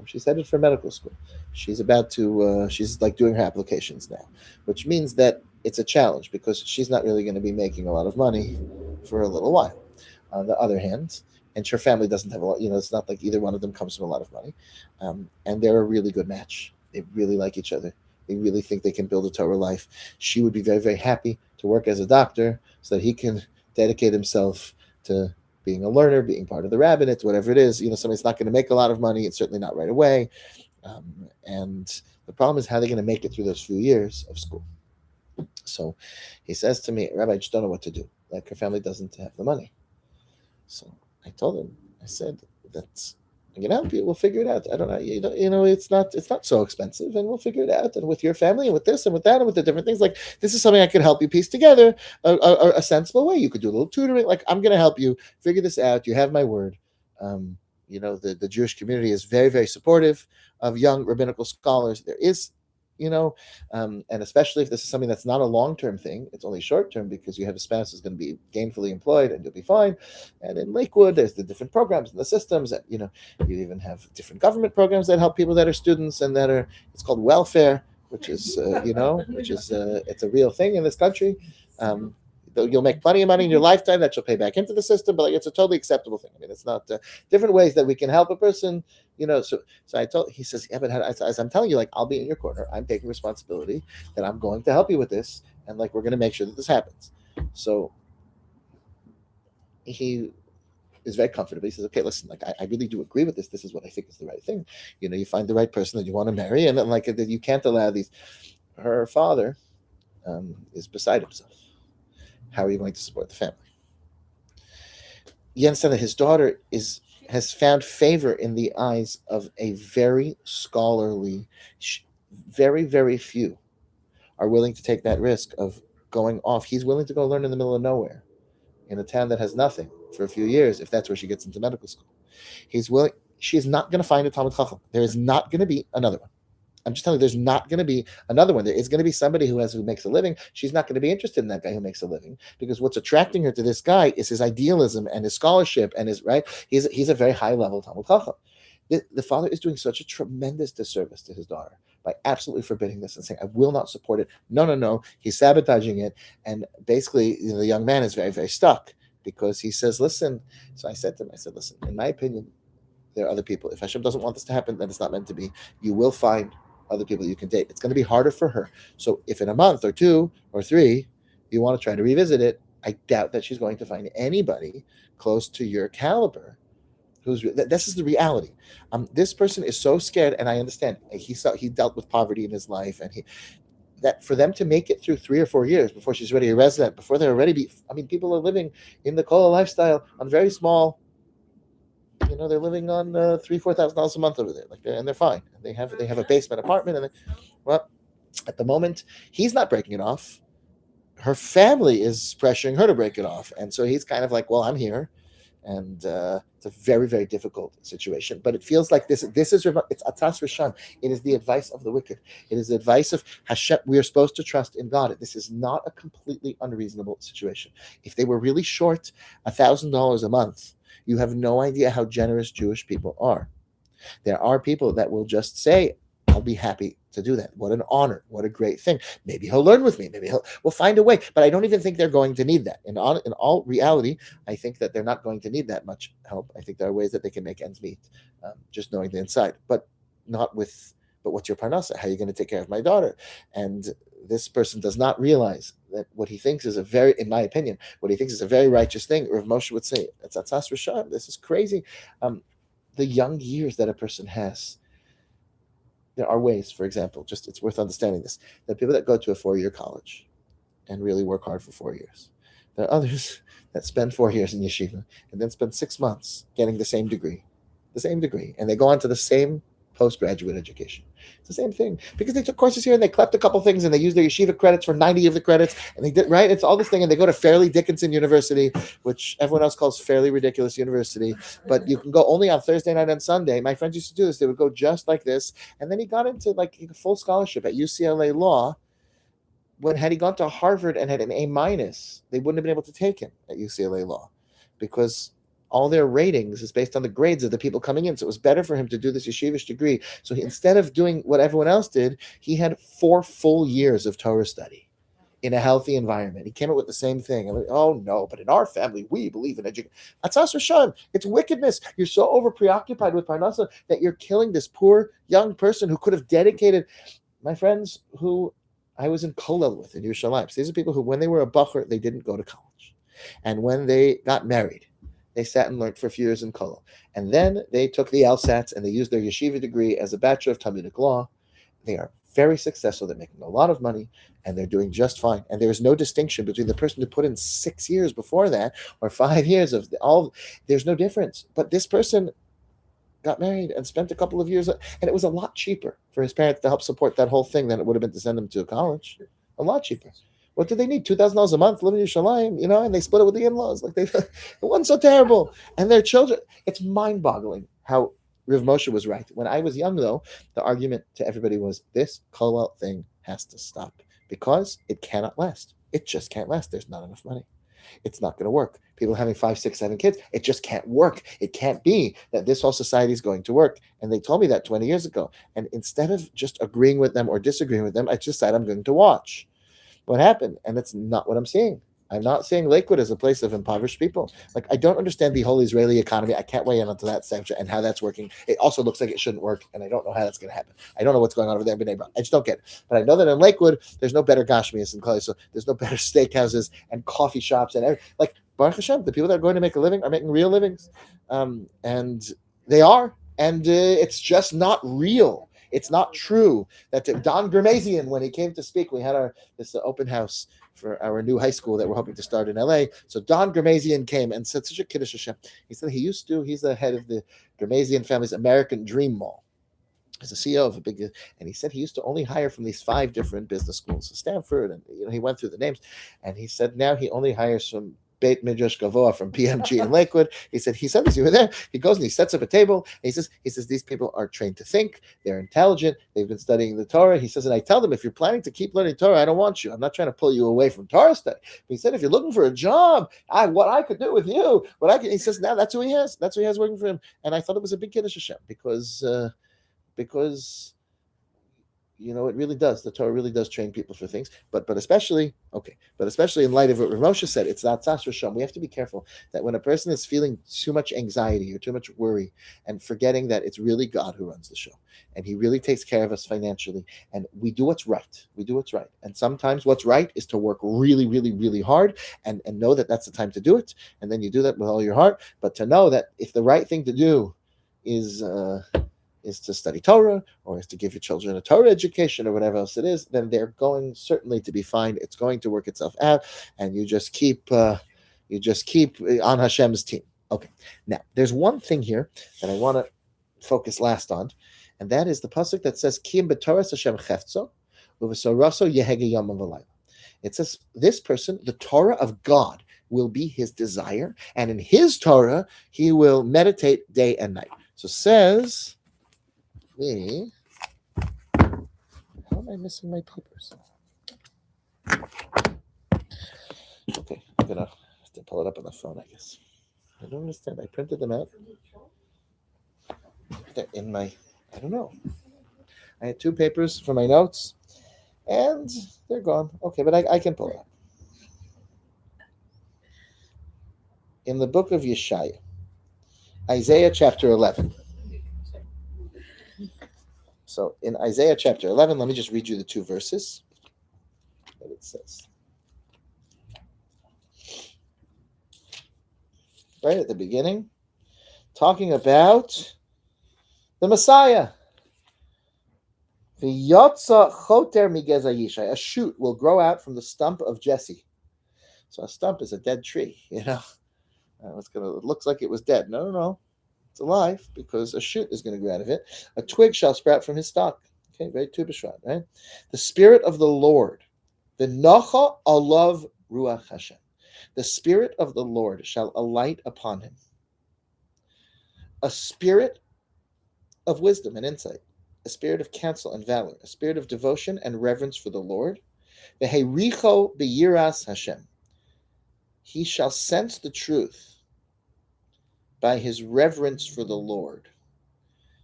She's headed for medical school. She's about to, she's like doing her applications now, which means that it's a challenge because she's not really going to be making a lot of money for a little while. On the other hand, and her family doesn't have a lot, it's not like either one of them comes from a lot of money. And they're a really good match. They really like each other. They really think they can build a Torah life. She would be very, very happy to work as a doctor so that he can dedicate himself to being a learner, being part of the rabbinate, whatever it is. Somebody's not going to make a lot of money. It's certainly not right away. And the problem is how they're going to make it through those few years of school. So he says to me, Rabbi, I just don't know what to do. Like her family doesn't have the money. So I told him, I said, I'm going to help you. We'll figure it out. I don't know. It's not so expensive, and we'll figure it out. And with your family, and with this, and with that, and with the different things, like this is something I could help you piece together a sensible way. You could do a little tutoring. Like I'm going to help you figure this out. You have my word. The Jewish community is very, very supportive of young rabbinical scholars. There is, and especially if this is something that's not a long-term thing, it's only short-term because you have a spouse who's going to be gainfully employed and you'll be fine. And in Lakewood, there's the different programs and the systems that, you even have different government programs that help people that are students and it's called welfare, which is, it's a real thing in this country. You'll make plenty of money in your lifetime that you'll pay back into the system, but it's a totally acceptable thing. I mean, it's not different ways that we can help a person, So he says, yeah, but as I'm telling you, like, I'll be in your corner. I'm taking responsibility that I'm going to help you with this. And we're going to make sure that this happens. So he is very comfortable. He says, okay, listen, I really do agree with this. This is what I think is the right thing. You find the right person that you want to marry. And then you can't allow these. Her father is beside himself. How are you going to support the family? you understand that his daughter has found favor in the eyes of a very scholarly, very, very few are willing to take that risk of going off. He's willing to go learn in the middle of nowhere in a town that has nothing for a few years, if that's where she gets into medical school. He's willing. She is not going to find a Talmud Chacham. There is not going to be another one. I'm just telling you, there's not going to be another one. There is going to be somebody who makes a living. She's not going to be interested in that guy who makes a living, because what's attracting her to this guy is his idealism and his scholarship and his right. He's a very high level Talmud Chacham. The father is doing such a tremendous disservice to his daughter by absolutely forbidding this and saying, "I will not support it." No, no, no. He's sabotaging it, and basically, the young man is very, very stuck because he says, "Listen." So I said to him, "Listen. In my opinion, there are other people. If Hashem doesn't want this to happen, then it's not meant to be. You will find other people you can date. It's going to be harder for her. So if in a month or 2 or 3 you want to try to revisit it, I doubt that she's going to find anybody close to your caliber. This is the reality. This person is so scared, and I understand. He dealt with poverty in his life, and that for them to make it through 3 or 4 years before she's ready a resident, before they're already people are living in the Kola lifestyle on very small. They're living on $3,000-4,000 a month over there, and they're fine. They have a basement apartment, and well, at the moment, he's not breaking it off. Her family is pressuring her to break it off, and so he's kind of like, "Well, I'm here," and it's a very, very difficult situation. But it feels like it's atas rishon. It is the advice of the wicked. It is the advice of Hashem. We are supposed to trust in God. This is not a completely unreasonable situation. If they were really short $1,000 a month, you have no idea how generous Jewish people are. There are people that will just say, "I'll be happy to do that. What an honor. What a great thing. Maybe he'll learn with me. Maybe we'll find a way." But I don't even think they're going to need that. In all reality, I think that they're not going to need that much help. I think there are ways that they can make ends meet, just knowing the inside. But what's your parnasa? How are you going to take care of my daughter? And this person does not realize that what he thinks is in my opinion, what he thinks is a very righteous thing. Rav Moshe would say, "It's atzas rishon. This is crazy." The young years that a person has, there are ways, for example, it's worth understanding this. There are people that go to a 4-year college and really work hard for 4 years. There are others that spend 4 years in yeshiva and then spend 6 months getting the same degree, and they go on to the same postgraduate education. It's the same thing, because they took courses here and they clept a couple things and they used their yeshiva credits for 90 of the credits, and they did right. It's all this thing, and they go to Fairleigh Dickinson University, which everyone else calls Fairly Ridiculous University, but you can go only on Thursday night and Sunday. My friends used to do this. They would go just like this, and then he got into full scholarship at UCLA Law. Had he gone to Harvard and had an A-, they wouldn't have been able to take him at UCLA Law, because all their ratings is based on the grades of the people coming in. So it was better for him to do this yeshivish degree. So instead of doing what everyone else did, he had 4 full years of Torah study in a healthy environment. He came up with the same thing. I'm like, "Oh no, but in our family, we believe in education." Atzas rishon. It's wickedness. You're so over preoccupied with parnasa that you're killing this poor young person who could have dedicated. My friends who I was in kollel with in Yerushalayim, so these are people who, when they were a bacher, they didn't go to college, and when they got married, they sat and learned for a few years in kollel, and then they took the LSATs and they used their yeshiva degree as a Bachelor of Talmudic Law. They are very successful. They're making a lot of money, and they're doing just fine. And there is no distinction between the person who put in 6 years before that or 5 years of all. There's no difference. But this person got married and spent a couple of years, and it was a lot cheaper for his parents to help support that whole thing than it would have been to send him to college. A lot cheaper. What do they need? $2,000 a month, living in Yerushalayim, and they split it with the in-laws. It wasn't so terrible. And their children, it's mind-boggling how Rav Moshe was right. When I was young, though, the argument to everybody was, this kollel thing has to stop because it cannot last. It just can't last. There's not enough money. It's not going to work. People having 5, 6, 7 kids, it just can't work. It can't be that this whole society is going to work. And they told me that 20 years ago. And instead of just agreeing with them or disagreeing with them, I just decided I'm going to watch what happened. And that's not what I'm seeing. I'm not seeing Lakewood as a place of impoverished people. I don't understand the whole Israeli economy. I can't weigh in onto that section and how that's working. It also looks like it shouldn't work, and I don't know how that's going to happen. I don't know what's going on over there in Bnei Brak. I just don't get it. But I know that in Lakewood, there's no better gashmias in Klal, so there's no better steakhouses and coffee shops and everything. Baruch Hashem, the people that are going to make a living are making real livings, and they are, and it's just not real. It's not true that Don Gurmazian, when he came to speak, we had this open house for our new high school that we're hoping to start in LA. So Don Ghermezian came and said such a Kiddush Hashem. He said he's the head of the Ghermezian family's American Dream Mall. He's the CEO of a big, and he said he used to only hire from these 5 different business schools, Stanford, and he went through the names, and he said now he only hires from Beit Midrash Gavoa from PMG in Lakewood. He said this, you were there. He goes and he sets up a table. And he says these people are trained to think. They're intelligent. They've been studying the Torah. He says, and I tell them, if you're planning to keep learning Torah, I don't want you. I'm not trying to pull you away from Torah study. But he said, if you're looking for a job, what I could do with you, he says now that's who he has. That's who he has working for him. And I thought it was a big Kiddush Hashem because it really does. The Torah really does train people for things, but especially in light of what Rav Moshe said, it's not Tzas Rishon. We have to be careful that when a person is feeling too much anxiety or too much worry and forgetting that it's really God who runs the show and he really takes care of us financially and we do what's right. And sometimes what's right is to work really, really, really hard and know that that's the time to do it. And then you do that with all your heart, but to know that if the right thing to do is to study Torah or is to give your children a Torah education or whatever else it is, then they're going certainly to be fine. It's going to work itself out, and you just keep on Hashem's team. Okay, now there's one thing here that I want to focus last on, and that is the pasuk that says Kiyam b'Torah Hashem chefzo uv'soroso yehege yom v'layla. It says this person, the Torah of God, will be his desire, and in his Torah he will meditate day and night. So says. How am I missing my papers? Okay, I'm gonna have to pull it up on the phone, I guess. I don't understand. I printed them out. They're in my, I don't know. I had 2 papers for my notes, and they're gone. Okay, but I can pull it up. In the book of Yeshaya, Isaiah chapter 11. So in Isaiah chapter 11, let me just read you the 2 verses that it says. Right at the beginning, talking about the Messiah. V'yotza choter migeza Yishai. A shoot will grow out from the stump of Jesse. So a stump is a dead tree, It looks like it was dead. No. It's alive because a shoot is going to grow out of it. A twig shall sprout from his stalk. Okay, very Tu B'Shvat, right? The Spirit of the Lord, the Nacha Alav Ruach Hashem. The Spirit of the Lord shall alight upon him. A spirit of wisdom and insight, a spirit of counsel and valor, a spirit of devotion and reverence for the Lord. The Heiricho B'Yiras Hashem. He shall sense the truth by his reverence for the Lord.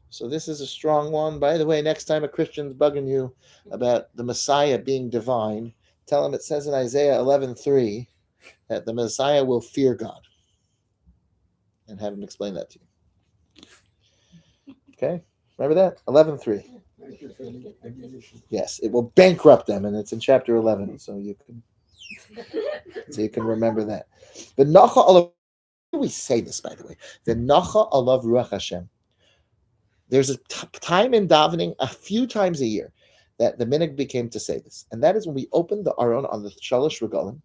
So this is a strong one. By the way, next time a Christian's bugging you about the Messiah being divine, tell him it says in Isaiah 11:3 that the Messiah will fear God. And have him explain that to you. Okay? Remember that? 11:3. Yes, it will bankrupt them, and it's in chapter 11, so you can remember that. But Nacha we say this, by the way? The Nacha Alav Ruach Hashem. There's a time in davening, a few times a year, that the minhag became to say this, and that is when we open the Aron on the Shalosh Regalim.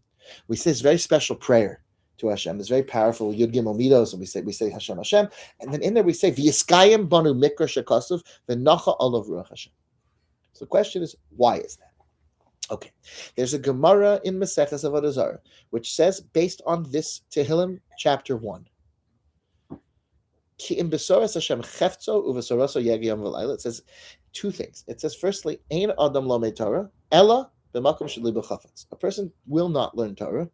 We say this very special prayer to Hashem. It's very powerful. Yud Gimel Midos, and we say Hashem, Hashem, and then in there we say V'yiskayim Banu Mikra Shekasuv V'Nacha Alav Ruach Hashem. So the question is, why is that? Okay, there's a Gemara in Maseches Avodah Zarah which says, based on this Tehillim chapter 1, Ki im besoras Hashem chefzo uvesoroso yegiyam v'layla. It says 2 things. It says, firstly, ein adam lomed Torah ella b'makom shel libo chafetz. A person will not learn Torah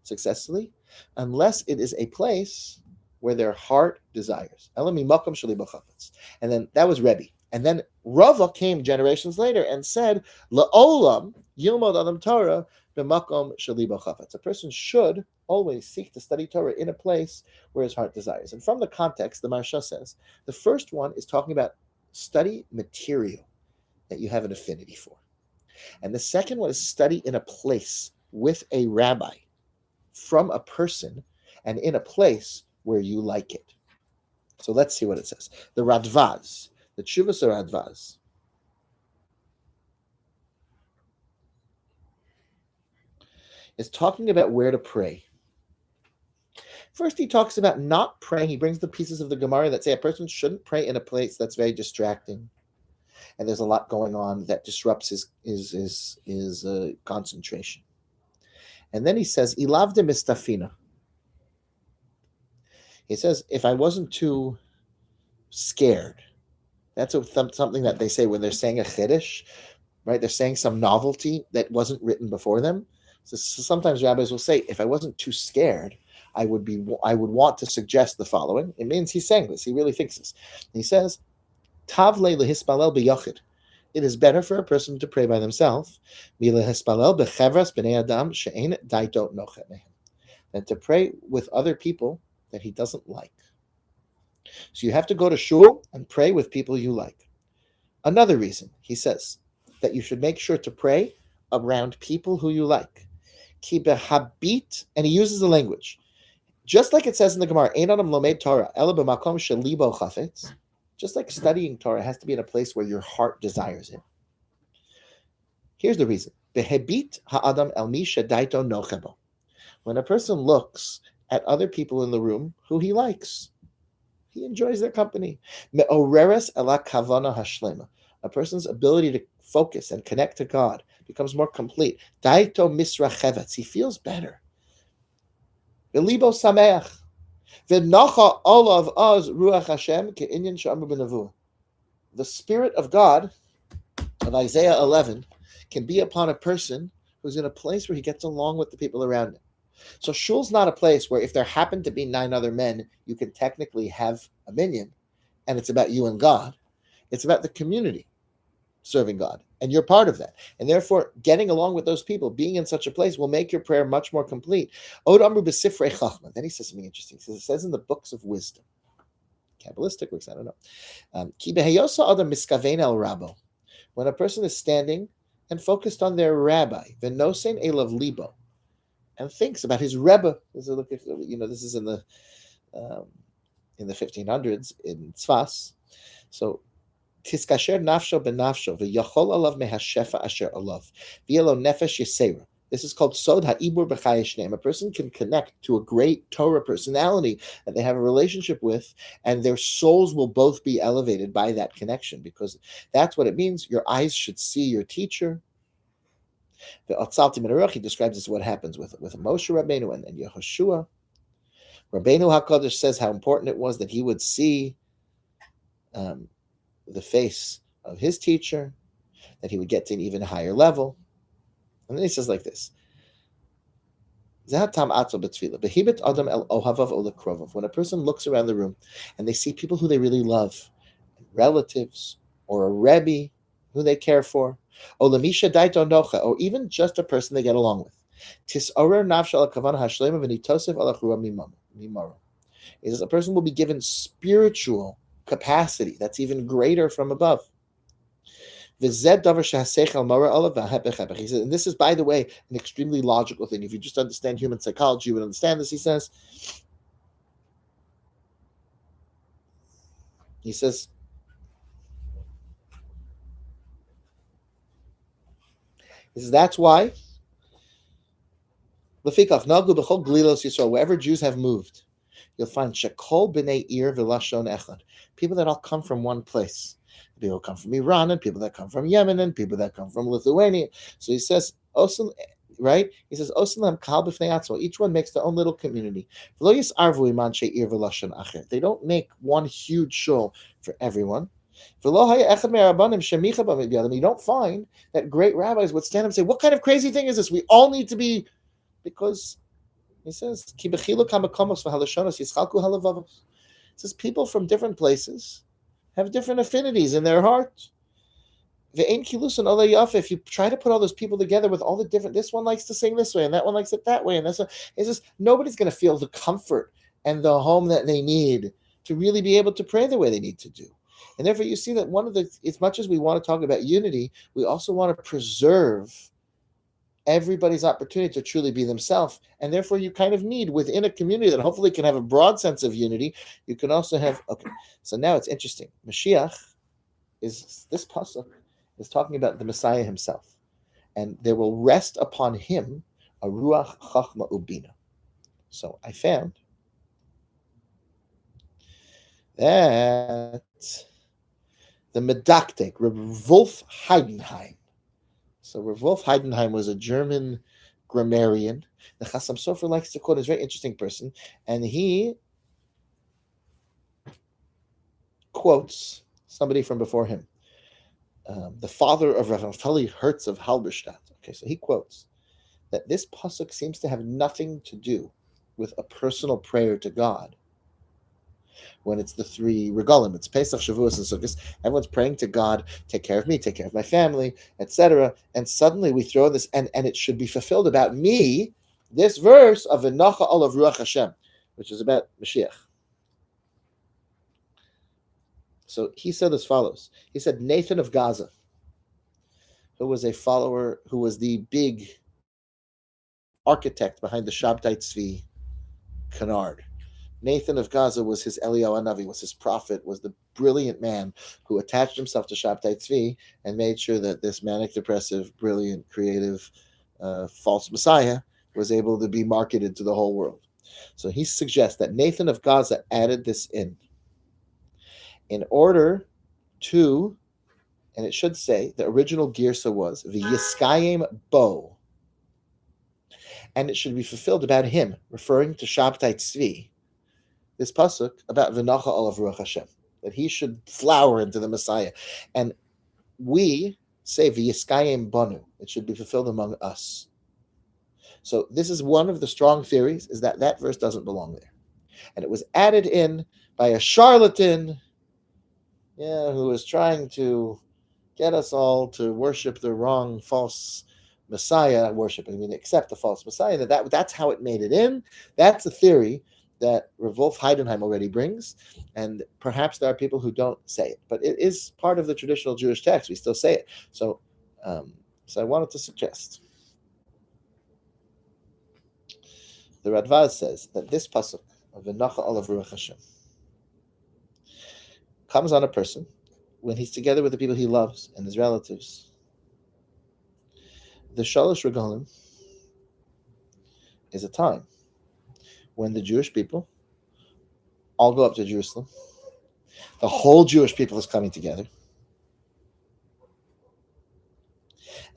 successfully unless it is a place where their heart desires. Ella mimakom shel libo chafetz. And then that was Rebbe. And then Rava came generations later and said, La'olam yilmod adam Torah b'makom shel libo chafetz. A person should always seek to study Torah in a place where his heart desires. And from the context, the Maharsha says, the first one is talking about study material that you have an affinity for. And the second one is study in a place with a rabbi, from a person, and in a place where you like it. So let's see what it says. The Radvaz, the Tshuvas Radvaz. is talking about where to pray. First, he talks about not praying. He brings the pieces of the Gemara that say a person shouldn't pray in a place that's very distracting, and there's a lot going on that disrupts his concentration. And then he says, "Ilavde mistafina." He says, if I wasn't too scared, that's something that they say when they're saying a chiddush, right? They're saying some novelty that wasn't written before them. So sometimes rabbis will say, if I wasn't too scared, I would want to suggest the following. It means he's saying this. He really thinks this. He says, "Tav le lehispalel b'yachid." It is better for a person to pray by themselves than to pray with other people that he doesn't like. So you have to go to shul and pray with people you like. Another reason, he says, that you should make sure to pray around people who you like. Ki behabit, and he uses the language. Just like it says in the Gemara, Ein adam lomed Torah, ela b'makom shelibo chafetz. Just like studying Torah has to be in a place where your heart desires it. Here's the reason. Behebit ha'adam el mi shedaito nochebo. When a person looks at other people in the room who he likes, he enjoys their company. Me'oreres ela kavana hashlema. A person's ability to focus and connect to God becomes more complete. Daito misrachevetz. He feels better. Belibo sameach. V'nacha olav az ruach Hashem ke'inyan she'amru b'nevuah. The Spirit of God of Isaiah 11 can be upon a person who's in a place where he gets along with the people around him. So shul's not a place where if there happen to be 9 other men, you can technically have a minyan, and it's about you and God. It's about the community serving God, and you're part of that. And therefore, getting along with those people, being in such a place, will make your prayer much more complete. Od amru b'sifrei chachma. Then he says something interesting. It says in the books of wisdom, Kabbalistic books, I don't know. Ki beheyosa adam miskavein el rabo. When a person is standing and focused on their rabbi, v'nosein elav libo, and thinks about his rebbe. This is in the 1500s in Tzfas. So tiskasher nafsho benafsho v'yachol alav mehashefa asher alav v'yelo nefesh yisera. This is called sod ha'ibur b'chayesh neim. A person can connect to a great Torah personality that they have a relationship with, and their souls will both be elevated by that connection, because that's what it means. Your eyes should see your teacher. The Atzalti Menaruch, he describes this what happens with Moshe Rabbeinu and Yehoshua. Rabbeinu HaKadosh says how important it was that he would see the face of his teacher, that he would get to an even higher level. And then he says like this. When a person looks around the room and they see people who they really love, relatives, or a rebbe who they care for, or even just a person they get along with, is a person will be given spiritual capacity that's even greater from above. He says, and this is, by the way, an extremely logical thing. If you just understand human psychology, you would understand this. He says, that's why wherever Jews have moved, you'll find shekol b'nei ir v'lashon echad, people that all come from one place. People come from Iran, and people that come from Yemen, and people that come from Lithuania. So he says, right? He says, each one makes their own little community. They don't make one huge shul for everyone. You don't find that great rabbis would stand up and say, what kind of crazy thing is this? We all need to be, because he says, it says people from different places have different affinities in their heart. If you try to put all those people together with all the different, this one likes to sing this way, and that one likes it that way, and this one, it's just, nobody's going to feel the comfort and the home that they need to really be able to pray the way they need to do. And therefore, you see that as much as we want to talk about unity, we also want to preserve everybody's opportunity to truly be themselves. And therefore, you kind of need, within a community that hopefully can have a broad sense of unity, you can also have, so now it's interesting. Mashiach this pasuk is talking about the Messiah himself. And there will rest upon him a ruach chachma ubina. So I found that the Medaktek, Reb Wolf Heidenheim. So Reb Wolf Heidenheim was a German grammarian. The Chassam Sofer likes to quote, a very interesting person, and he quotes somebody from before him, the father of Rav Naftali Hertz of Halberstadt. Okay, so he quotes that this pasuk seems to have nothing to do with a personal prayer to God. When it's the three regalim, it's Pesach, Shavuos, and Sukkot. Everyone's praying to God, take care of me, take care of my family, etc. And suddenly we throw this, and it should be fulfilled about me, this verse of V'nacha olav ruach Hashem, which is about Mashiach. So he said as follows. He said, Nathan of Gaza, who was a follower, who was the big architect behind the Shabtai Tzvi canard. Nathan of Gaza was his Eliyahu Hanavi, was his prophet, was the brilliant man who attached himself to Shabtai Tzvi and made sure that this manic, depressive, brilliant, creative, false Messiah was able to be marketed to the whole world. So he suggests that Nathan of Gaza added this in order to, and it should say, the original Girsa was V'yiskayim bo, and it should be fulfilled about him, referring to Shabtai Tzvi, this pasuk about V'nacha olav ruach Hashem, that he should flower into the Messiah. And we say V'yiskayim banu, it should be fulfilled among us. So this is one of the strong theories, is that that verse doesn't belong there. And it was added in by a charlatan, who was trying to get us all to worship the wrong false Messiah. Accept the false Messiah. That's how it made it in. That's a theory that Reb Wolf Heidenheim already brings, and perhaps there are people who don't say it, but it is part of the traditional Jewish text. We still say it. So I wanted to suggest. The Radvaz says that this pasuk of V'nacha olav ruach Hashem comes on a person when he's together with the people he loves and his relatives. The Shalosh Regalim is a time when the Jewish people all go up to Jerusalem. The whole Jewish people is coming together.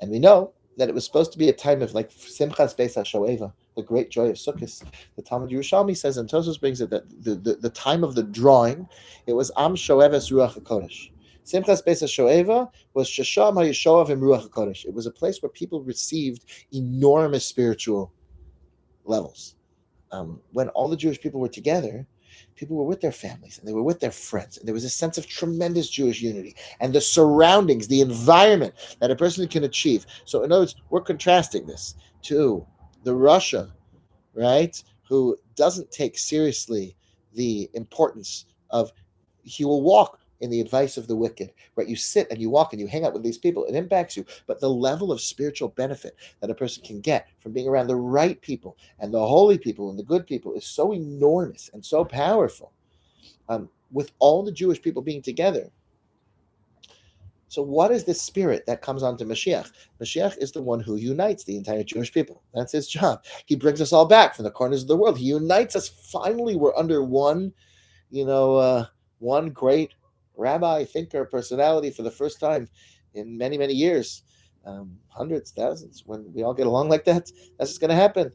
And we know that it was supposed to be a time of like Simchas Beis HaShoeva, the great joy of Sukkot. The Talmud Yerushalmi says, and Tosfos brings it, that the time of the drawing, it was Am Shoeves Ruach HaKodesh. Simchas Beis HaShoeva was Shasham HaYeshoav Im Ruach HaKodesh. It was a place where people received enormous spiritual levels. When all the Jewish people were together, people were with their families and they were with their friends, and there was a sense of tremendous Jewish unity and the surroundings, the environment that a person can achieve. So in other words, we're contrasting this to the Russia, right, who doesn't take seriously the importance of, he will walk in the advice of the wicked, right? You sit and you walk and you hang out with these people, it impacts you. But the level of spiritual benefit that a person can get from being around the right people and the holy people and the good people is so enormous and so powerful, with all the Jewish people being together. So what is this spirit that comes onto Mashiach? Mashiach is the one who unites the entire Jewish people. That's his job. He brings us all back from the corners of the world. He unites us. Finally, we're under one, one great rabbi, thinker, personality for the first time in many, many years. Hundreds, thousands. When we all get along like that, that's just going to happen.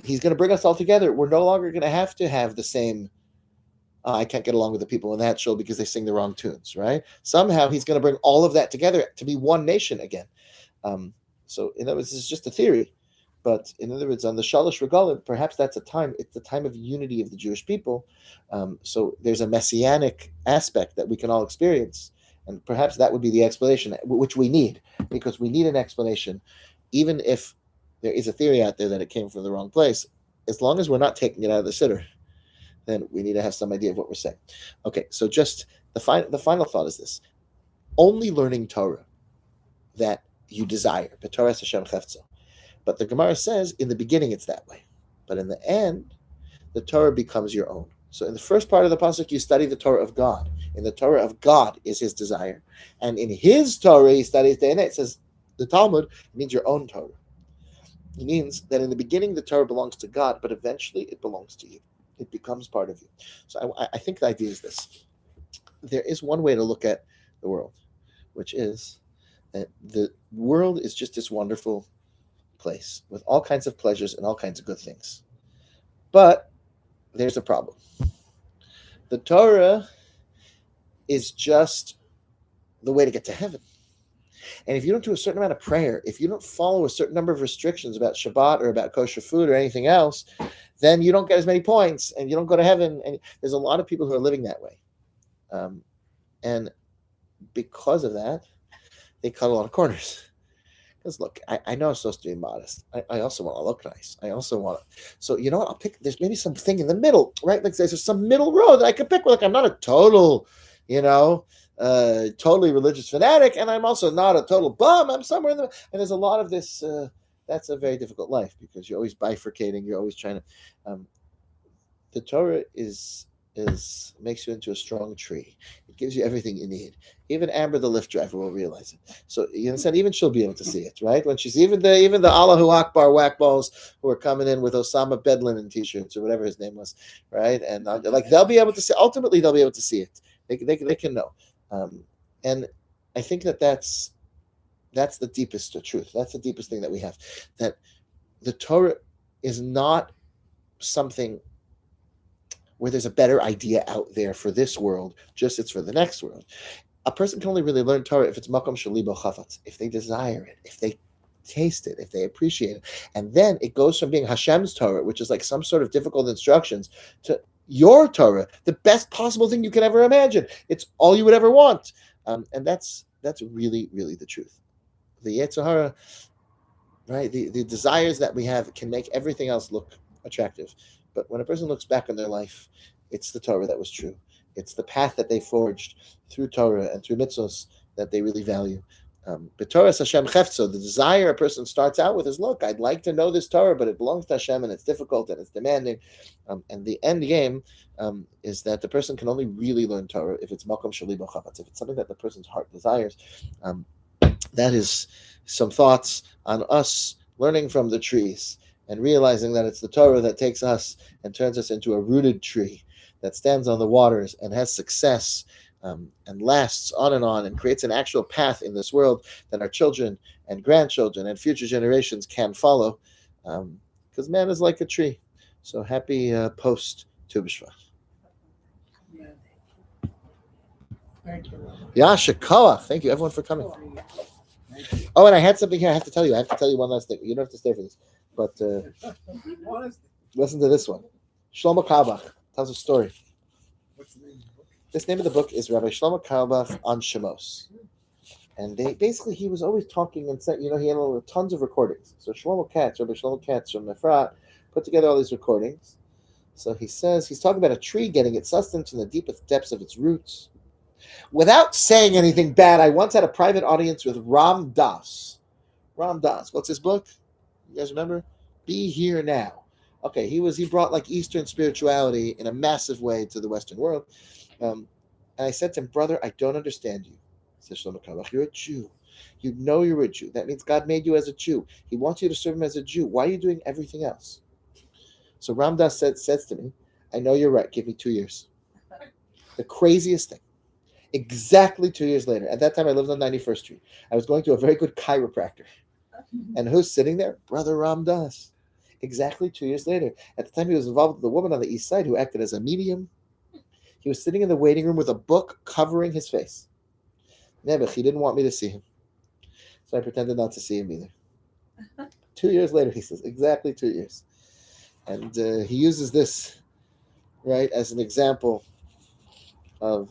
He's going to bring us all together. We're no longer going to have the same, I can't get along with the people in that show because they sing the wrong tunes, right? Somehow he's going to bring all of that together to be one nation again. So in other words, this is just a theory. But in other words, on the Shalosh Regalim, perhaps that's it's the time of unity of the Jewish people. So there's a messianic aspect that we can all experience. And perhaps that would be the explanation, which we need, because we need an explanation, even if there is a theory out there that it came from the wrong place. As long as we're not taking it out of the siddur, then we need to have some idea of what we're saying. Okay, so just the final thought is this. Only learning Torah that you desire, B'Torah Hashem Chefzo. But the Gemara says in the beginning it's that way. But in the end, the Torah becomes your own. So in the first part of the pasuk, you study the Torah of God. In the Torah of God is his desire. And in his Torah, he studies the Enet. It says the Talmud means your own Torah. It means that in the beginning the Torah belongs to God, but eventually it belongs to you. It becomes part of you. So I think the idea is this. There is one way to look at the world, which is that the world is just this wonderful place with all kinds of pleasures and all kinds of good things. But there's a problem. The Torah is just the way to get to heaven. And if you don't do a certain amount of prayer, if you don't follow a certain number of restrictions about Shabbat or about kosher food or anything else, then you don't get as many points and you don't go to heaven. And there's a lot of people who are living that way. And because of that, they cut a lot of corners. Because look, I know I'm supposed to be modest. I also want to look nice. I also want to. So you know what? I'll pick. There's maybe something in the middle, right? Like there's some middle road that I could pick. Like I'm not a total, totally religious fanatic, and I'm also not a total bum. I'm somewhere in the. And there's a lot of this. That's a very difficult life because you're always bifurcating. You're always trying to. The Torah makes you into a strong tree. It gives you everything you need. Even Amber, the Lyft driver, will realize it. So you understand, even she'll be able to see it, right? When she's even the Allahu Akbar whackballs who are coming in with Osama bin Laden t-shirts or whatever his name was, right? And like they'll be able to see. Ultimately, they'll be able to see it. They can know. And I think that's the deepest truth. That's the deepest thing that we have. That the Torah is not something where there's a better idea out there for this world, just it's for the next world. A person can only really learn Torah if it's makom shalibo chafatz, if they desire it, if they taste it, if they appreciate it. And then it goes from being Hashem's Torah, which is like some sort of difficult instructions, to your Torah, the best possible thing you can ever imagine. It's all you would ever want. And that's really, really the truth. The Yetzer Hara, right? The desires that we have can make everything else look attractive. But when a person looks back on their life, it's the Torah that was true. It's the path that they forged through Torah and through mitzvos that they really value. But Torah Hashem chefzo, the desire a person starts out with is, look, I'd like to know this Torah, but it belongs to Hashem and it's difficult and it's demanding. And the end game is that the person can only really learn Torah if it's makom shalibo chavetz, if it's something that the person's heart desires. That is some thoughts on us learning from the trees and realizing that it's the Torah that takes us and turns us into a rooted tree that stands on the waters and has success and lasts on and creates an actual path in this world that our children and grandchildren and future generations can follow, because man is like a tree. So happy post Tu B'Shvat. Thank you. Yasha Koach. Thank you everyone for coming. Oh, and I had something here I have to tell you. I have to tell you one last thing. You don't have to stay for this. But listen to this one. Shlomo Carlebach tells a story. What's the name of the book? This name of the book is Rabbi Shlomo Carlebach on Shemos. And he was always talking and said, he had tons of recordings. So Rabbi Shlomo Katz from Efrat, put together all these recordings. So he says, he's talking about a tree getting its sustenance in the deepest depths of its roots. Without saying anything bad, I once had a private audience with Ram Dass. Ram Dass, what's his book? You guys remember? Be Here Now. Okay, he brought like Eastern spirituality in a massive way to the Western world. And I said to him, brother, I don't understand you. He said, Shlomo Carlebach, you're a Jew. You know you're a Jew. That means God made you as a Jew. He wants you to serve him as a Jew. Why are you doing everything else? So Ram Dass says to me, I know you're right. Give me 2 years. The craziest thing. Exactly 2 years later. At that time, I lived on 91st Street. I was going to a very good chiropractor. And who's sitting there? Brother Ram Dass. Exactly 2 years later. At the time, he was involved with a woman on the east side who acted as a medium. He was sitting in the waiting room with a book covering his face. Nebuch, he didn't want me to see him. So I pretended not to see him either. 2 years later, he says, exactly 2 years. And he uses this, right, as an example of...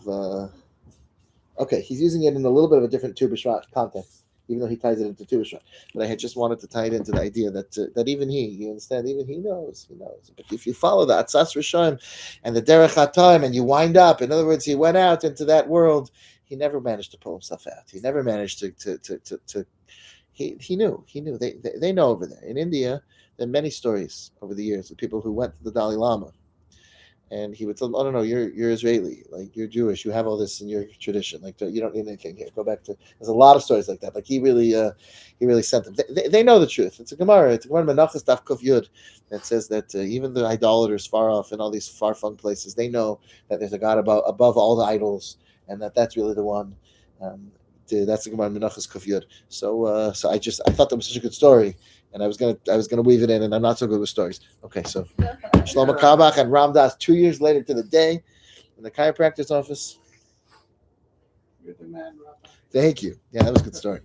he's using it in a little bit of a different Tu B'Shvat context, even though he ties it into Tu B'Shvat. But I had just wanted to tie it into the idea that even you understand, even he knows. But if you follow the Atzas Rishon and the Derech HaToim and you wind up, in other words, he went out into that world, he never managed to pull himself out. He never managed to he knew. They know over there. In India, there are many stories over the years of people who went to the Dalai Lama And he would tell them, "Oh no, you're Israeli, like you're Jewish, you have all this in your tradition, like you don't need anything here. Go back to." There's a lot of stories like that. Like he really sent them. They know the truth. It's a Gemara. It's a Gemara Menachos Daf Kuf Yud that says that even the idolaters far off in all these far flung places, they know that there's a God above all the idols, and that's really the one. That's the Gemara Menachos Kuf Yud. So I thought that was such a good story, and I was gonna weave it in, and I'm not so good with stories. Okay, so. Shlomo Kabach and Ram Dass 2 years later to the day in the chiropractor's office. You're the man, Rabbi. Thank you. Yeah, that was a good story.